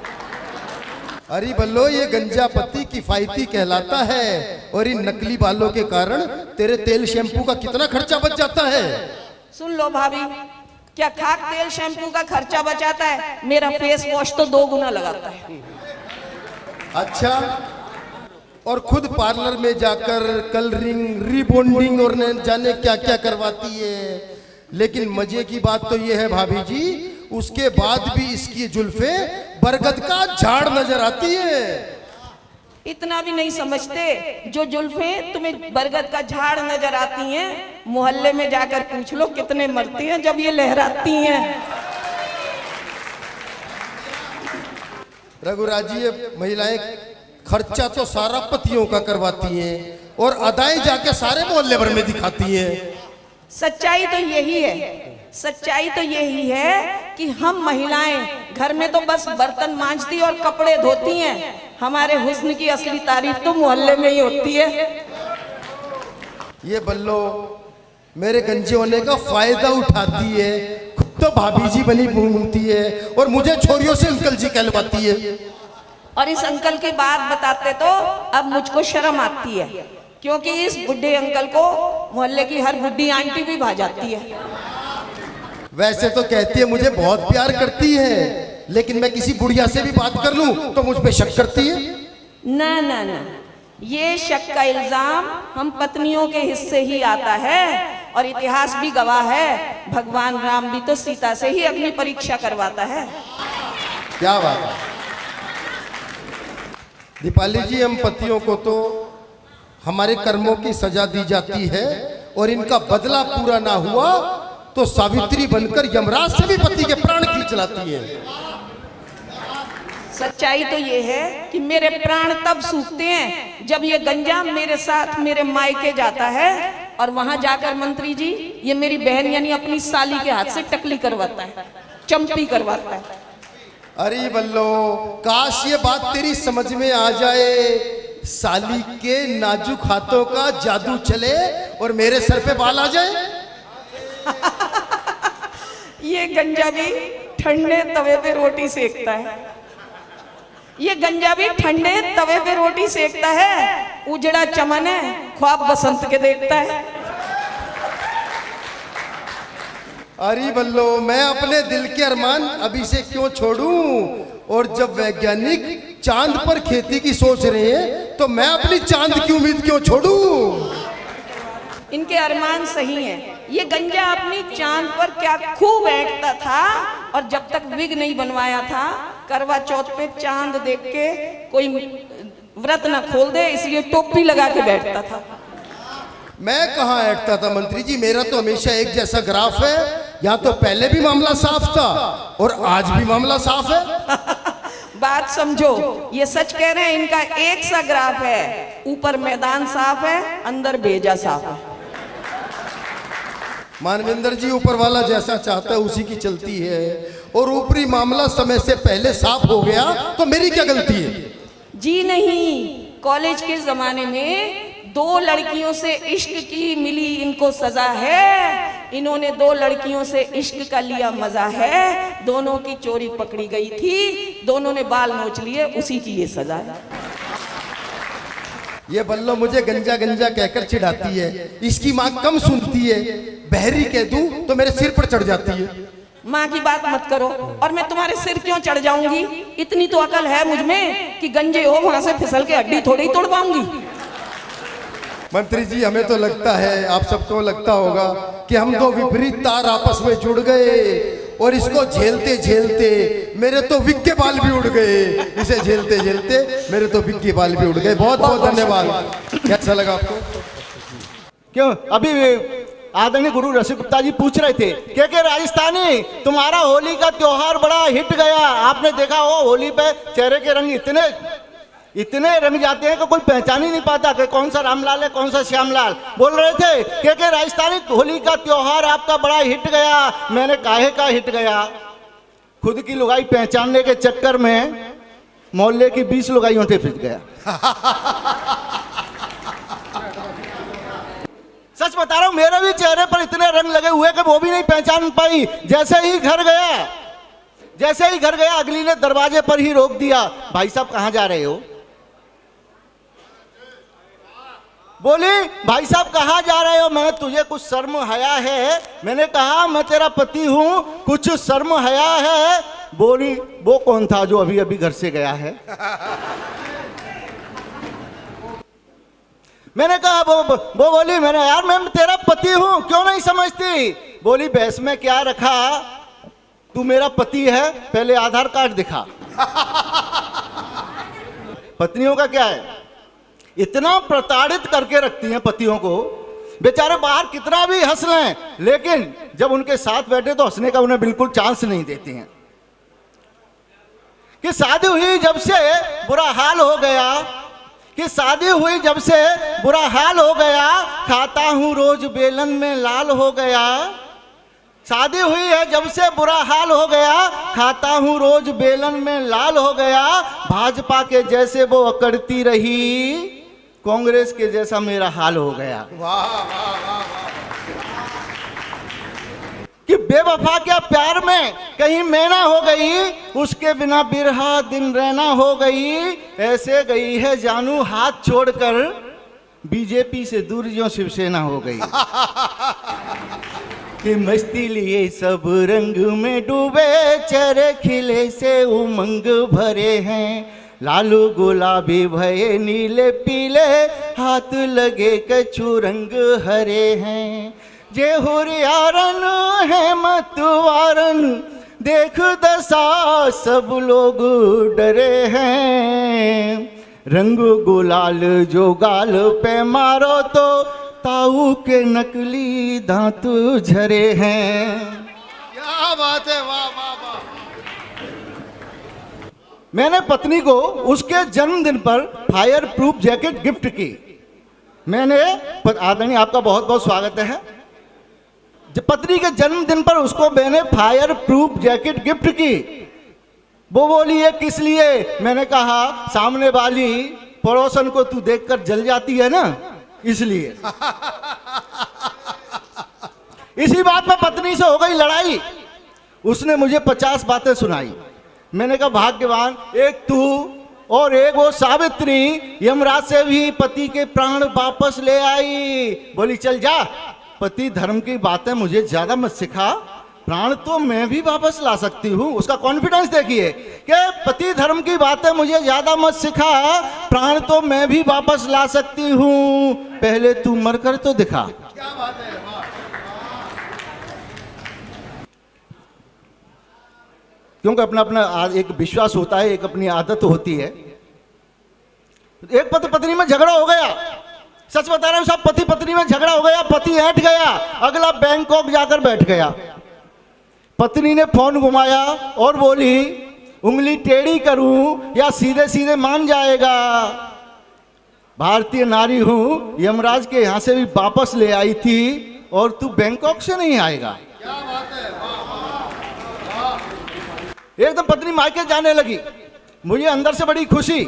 अरे बल्लो, ये गंजा पति किफायती कहलाता है, और इन नकली बालों के कारण तेरे तेल शैम्पू का कितना खर्चा बच जाता है। सुन लो भाभी, क्या खाक तेल शैम्पू का खर्चा बचाता है? मेरा फेस वॉश तो 2 गुना लगाता है। अच्छा, और खुद पार्लर में जाकर कलरिंग, रिबॉन्डिंग और न जाने क्या क्या करवाती है। लेकिन मजे की बात तो ये है भाभी जी, उसके बाद भी इसकी जुल्फे बरगद का झाड़ नजर आती है। इतना भी नहीं समझते, जो जुल्फे तुम्हें बरगद का झाड़ नजर आती हैं, मोहल्ले में जाकर पूछ लो कितने मरते हैं जब ये लहराती हैं। रघुराज जी, ये महिलाएं खर्चा तो सारा पतियों का करवाती हैं और अदाएं जाके सारे मोहल्ले भर में दिखाती हैं। सच्चाई तो यही है, सच्चाई तो यही है कि हम महिलाएं घर में तो बस बर्तन मांजती और कपड़े धोती हैं, हमारे हुस्न की असली तारीफ तो मोहल्ले में ही होती है। ये बल्लो मेरे गंजे होने का फायदा उठाती है, खुद तो भाभी जी बनी घूमती है और मुझे छोरियों से अंकल जी कहलवाती है। और इस अंकल की बात बताते तो अब मुझको शर्म आती है, क्योंकि इस बुढ़े अंकल को मोहल्ले की हर बुढ़ी आंटी भी भा जाती है। वैसे तो कहती है मुझे बहुत प्यार करती है, लेकिन मैं किसी बुढ़िया से भी बात कर लूं तो मुझ पे शक करती है। ना ना ना, ये शक का इल्जाम हम पत्नियों के हिस्से ही आता है, और इतिहास भी गवाह है, भगवान राम भी तो सीता से ही अग्नि परीक्षा करवाता है। क्या बात है दीपाली जी, हम पतियों को तो हमारे कर्मों की सजा दी जाती है, और इनका बदला पूरा ना हुआ तो सावित्री बनकर यमराज से भी पति के प्राण खींच लाती है। सच्चाई तो ये है कि मेरे प्राण तब सूखते हैं जब ये गंजा मेरे साथ मेरे मायके जाता है, और वहां जाकर मंत्री जी ये मेरी बहन यानी अपनी साली के हाथ से टकली करवाता है, चंपी करवाता है। अरे बल्लो, काश ये बात तेरी समझ में आ जाए, साली के नाजुक हाथों का जादू चले और मेरे सर पे बाल आ जाए। ये गंजा भी ठंडे तवे पे रोटी सेकता है, ये गंजा भी ठंडे तवे पे रोटी सेकता है, उजड़ा चमन है, ख्वाब बसंत के देखता है। अरे बल्लो, मैं अपने दिल के अरमान अभी से क्यों छोड़ूं, और जब वैज्ञानिक चांद पर खेती की सोच रहे हैं तो मैं अपनी चांद की उम्मीद क्यों छोड़ूं। इनके अरमान सही हैं। ये गंजा अपनी चांद पर क्या खूब बैठता था, और जब तक विग नहीं बनवाया था, करवा चौथ पे चांद देख के कोई व्रत ना खोल दे इसलिए टोपी लगा के बैठता था। मैं कहाँ ऐटता था मंत्री जी, मेरा तो हमेशा एक जैसा ग्राफ है। यहाँ तो पहले भी मामला साफ था और आज भी मामला साफ है। बात समझो, ये सच कह रहे हैं, इनका एक सा ग्राफ है, ऊपर मैदान साफ है, अंदर भेजा साफ है। मानविंदर जी, ऊपर वाला जैसा चाहता है उसी की चलती है, और ऊपरी मामला समय से पहले साफ हो गया तो मेरी क्या गलती है? जी नहीं, कॉलेज के जमाने में 2 लड़कियों से इश्क की मिली इनको सजा है, इन्होंने 2 लड़कियों से इश्क का लिया मजा है, दोनों की चोरी पकड़ी गई थी, दोनों ने बाल नोच लिए, उसी की ये सजा है। ये बल्लो मुझे गंजा गंजा कहकर चिढ़ाती है, इसकी माँ कम सुनती है, बहरी कह दूं तो मेरे सिर पर चढ़ जाती है। माँ की बात मत करो, और मैं तुम्हारे सिर क्यों चढ़ जाऊंगी? इतनी तो अकल है मुझ में कि गंजे हो वहां से फिसल के हड्डी थोड़ी तोड़ पाऊंगी। मंत्री जी, हमें तो लगता है, आप सबको लगता होगा कि हम 2 विपरीत तार आपस में जुड़ गए, और इसको झेलते झेलते मेरे तो विग के बाल भी उड़ गए। इसे झेलते झेलते मेरे तो विग के बाल भी उड़ गए। बहुत बहुत धन्यवाद। कैसा लगा आपको? क्यों अभी आदरणीय गुरु रसिक गुप्ता जी पूछ रहे थे कि राजस्थानी, तुम्हारा होली का त्योहार बड़ा हिट गया, आपने देखा हो होली पे चेहरे के रंग इतने रंग जाते हैं कि कोई पहचान ही नहीं पाता कि कौन सा रामलाल है कौन सा श्यामलाल। बोल रहे थे कि राजस्थानी, होली का त्योहार आपका बड़ा हिट गया। मैंने काहे का हिट गया? खुद की लुगाई पहचानने के चक्कर में मोहल्ले की 20 लुगाइयों से फिस गया। सच बता रहा हूं, मेरे भी चेहरे पर इतने रंग लगे हुए कि वो भी नहीं पहचान पाई। जैसे ही घर गया अगली ने दरवाजे पर ही रोक दिया, भाई साहब कहां जा रहे हो? बोली, भाई साहब कहां जा रहे हो? मैंने, तुझे कुछ शर्म हया है? मैंने कहा मैं तेरा पति हूं, कुछ शर्म हया है? बोली, वो कौन था जो अभी अभी घर से गया है? मैंने कहा वो बोली, मैंने, यार मैं तेरा पति हूं, क्यों नहीं समझती? बोली, बहस में क्या रखा, तू मेरा पति है, पहले आधार कार्ड दिखा। पत्नियों का क्या है, इतना प्रताड़ित करके रखती हैं पतियों को, बेचारे बाहर कितना भी हंस लें, लेकिन जब उनके साथ बैठे तो हंसने का उन्हें बिल्कुल चांस नहीं देती हैं। कि शादी हुई जब से बुरा हाल हो गया, खाता हूं रोज बेलन में लाल हो गया। शादी हुई है जब से बुरा हाल हो गया, खाता हूं रोज बेलन में लाल हो गया। भाजपा के जैसे वो अकड़ती रही, कांग्रेस के जैसा मेरा हाल हो गया। कि बेवफा क्या प्यार में कहीं मैना हो गई, उसके बिना बिरहा दिन रहना हो गई। ऐसे गई है जानू हाथ छोड़कर, बीजेपी से दूर जो शिवसेना हो गई। कि मस्ती लिए सब रंग में डूबे, चेहरे खिले से उमंग भरे हैं। लालू गुलाबी भये नीले पीले, हाथ लगे कछु रंग हरे हैं। जे हुरियारन है मतवारन, देख दशा सब लोग डरे हैं। रंग गुलाल जो गाल पे मारो तो ताऊ के नकली दांत झरे हैं। क्या बात है, वाह वाह वाह। मैंने पत्नी को उसके जन्मदिन पर फायर प्रूफ जैकेट गिफ्ट की। मैंने, आदरणीय आपका बहुत बहुत स्वागत है, पत्नी के जन्मदिन पर उसको मैंने फायर प्रूफ जैकेट गिफ्ट की। वो बोली, ये किस लिए? मैंने कहा, सामने वाली पड़ोसन को तू देखकर जल जाती है ना, इसलिए। इसी बात में पत्नी से हो गई लड़ाई। उसने मुझे 50 बातें सुनाई। मैंने कहा, भाग्यवान एक तू और एक वो सावित्री, यमराज से भी पति के प्राण वापस ले आई। बोली, चल जा, पति धर्म की बातें मुझे ज्यादा मत सिखा, प्राण तो मैं भी वापस ला सकती हूँ। उसका कॉन्फिडेंस देखिए कि पति धर्म की बातें मुझे ज्यादा मत सिखा, प्राण तो मैं भी वापस ला सकती हूँ, पहले तू मरकर तो दिखा। क्या बात है, वाह। क्योंकि अपना अपना एक विश्वास होता है, एक अपनी आदत होती है। एक पति पत्नी में झगड़ा हो गया, सच बता रहा हूं साहब, पति पत्नी में झगड़ा हो गया, पति हट गया, अगला बैंकॉक जाकर बैठ गया। पत्नी ने फोन घुमाया और बोली उंगली टेढ़ी करूं या सीधे सीधे मान जाएगा। भारतीय नारी हूं, यमराज के यहां से भी वापस ले आई थी और तू बैंकॉक से नहीं आएगा। एकदम पत्नी मायके जाने लगी। मुझे अंदर से बड़ी खुशी,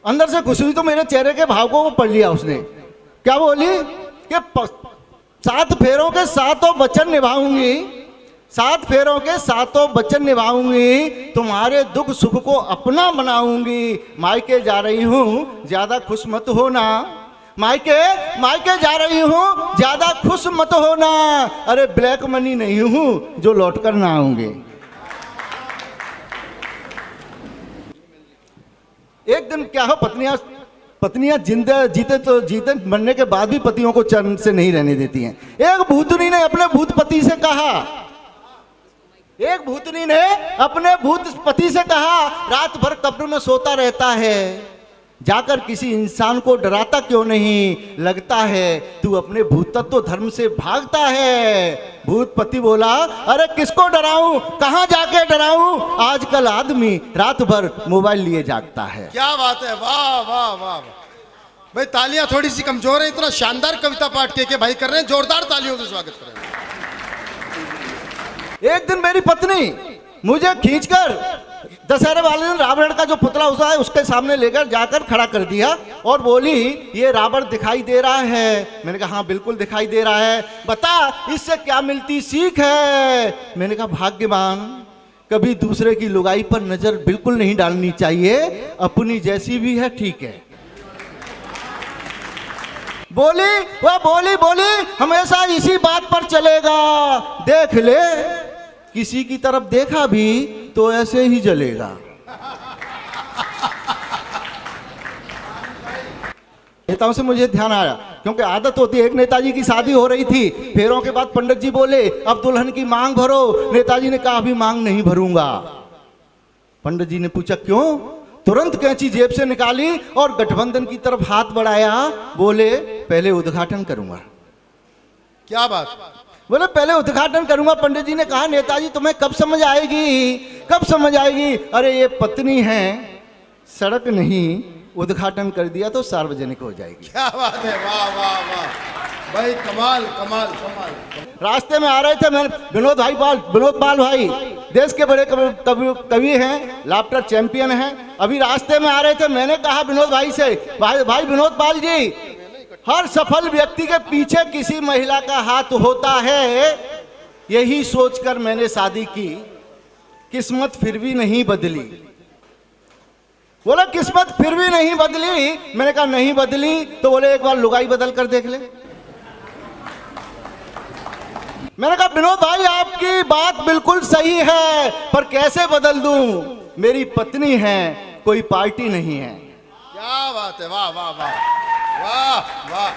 अंदर से खुशी हुई तो मेरे चेहरे के भाव को पढ़ लिया उसने। क्या बोली कि 7 फेरों के 7 वचन निभाऊंगी, 7 फेरों के 7 वचन निभाऊंगी, तुम्हारे दुख सुख को अपना बनाऊंगी। मायके जा रही हूं, ज्यादा खुश मत होना। मायके जा रही हूं, ज्यादा खुश मत होना। अरे ब्लैक मनी नहीं हूं जो लौट कर ना आऊंगे। एक दिन क्या हो, पत्नियां जिंदे जीते तो जीते, मरने के बाद भी पतियों को चैन से नहीं रहने देती हैं। एक भूतनी ने अपने भूत पति से कहा, रात भर कब्र में सोता रहता है, जाकर किसी इंसान को डराता क्यों नहीं? लगता है तू अपने भूतत्व धर्म से भागता है। भूतपति बोला, अरे किसको डराऊं, कहां जाके डराऊं? आजकल आदमी रात भर मोबाइल लिए जागता है। क्या बात है, वाह वाह वाह भाई। तालियां थोड़ी सी कमजोर है, इतना शानदार कविता पाठ के भाई कर रहे हैं, जोरदार तालियों से स्वागत करें। एक दिन मेरी पत्नी मुझे खींचकर दशहरे वाले दिन रावण का जो पुतला उसा है उसके सामने लेकर जाकर खड़ा कर दिया और बोली, ये रावण दिखाई दे रहा है? मैंने कहा हाँ बिल्कुल दिखाई दे रहा है, बता इससे क्या मिलती सीख है? मैंने कहा भाग्यवान, कभी दूसरे की लुगाई पर नजर बिल्कुल नहीं डालनी चाहिए, अपनी जैसी भी है ठीक है। बोली हमेशा इसी बात पर चलेगा, देख ले किसी की तरफ देखा भी तो ऐसे ही जलेगा। नेताओं से मुझे ध्यान आया, क्योंकि आदत होती है, एक नेताजी की शादी हो रही थी, फेरों के बाद पंडित जी बोले अब दुल्हन की मांग भरो। नेताजी ने कहा अभी मांग नहीं भरूंगा। पंडित जी ने पूछा क्यों? तुरंत कैंची जेब से निकाली और गठबंधन की तरफ हाथ बढ़ाया, बोले पहले उद्घाटन करूंगा। क्या बात? बोले पहले उद्घाटन करूंगा। पंडित जी ने कहा नेताजी तुम्हें कब समझ आएगी, कब समझ आएगी? अरे ये पत्नी है, सड़क नहीं, उद्घाटन कर दिया तो सार्वजनिक हो जाएगी। क्या बात है, वाह वाह वाह भाई, कमाल कमाल कमाल। रास्ते में आ रहे थे, मैं विनोद पाल भाई देश के बड़े कवि हैं, लाफ्टर चैंपियन हैं। अभी रास्ते में आ रहे थे, मैंने कहा विनोद भाई से, भाई विनोद पाल जी, हर सफल व्यक्ति के पीछे किसी महिला का हाथ होता है, यही सोचकर मैंने शादी की, किस्मत फिर भी नहीं बदली। बोला किस्मत फिर भी नहीं बदली? मैंने कहा नहीं बदली तो बोले एक बार लुगाई बदल कर देख ले। मैंने कहा विनोद भाई आपकी बात बिल्कुल सही है, पर कैसे बदल दूं? मेरी पत्नी है, कोई पार्टी नहीं है। क्या बात है, वाह वाह वाह वाह वाह।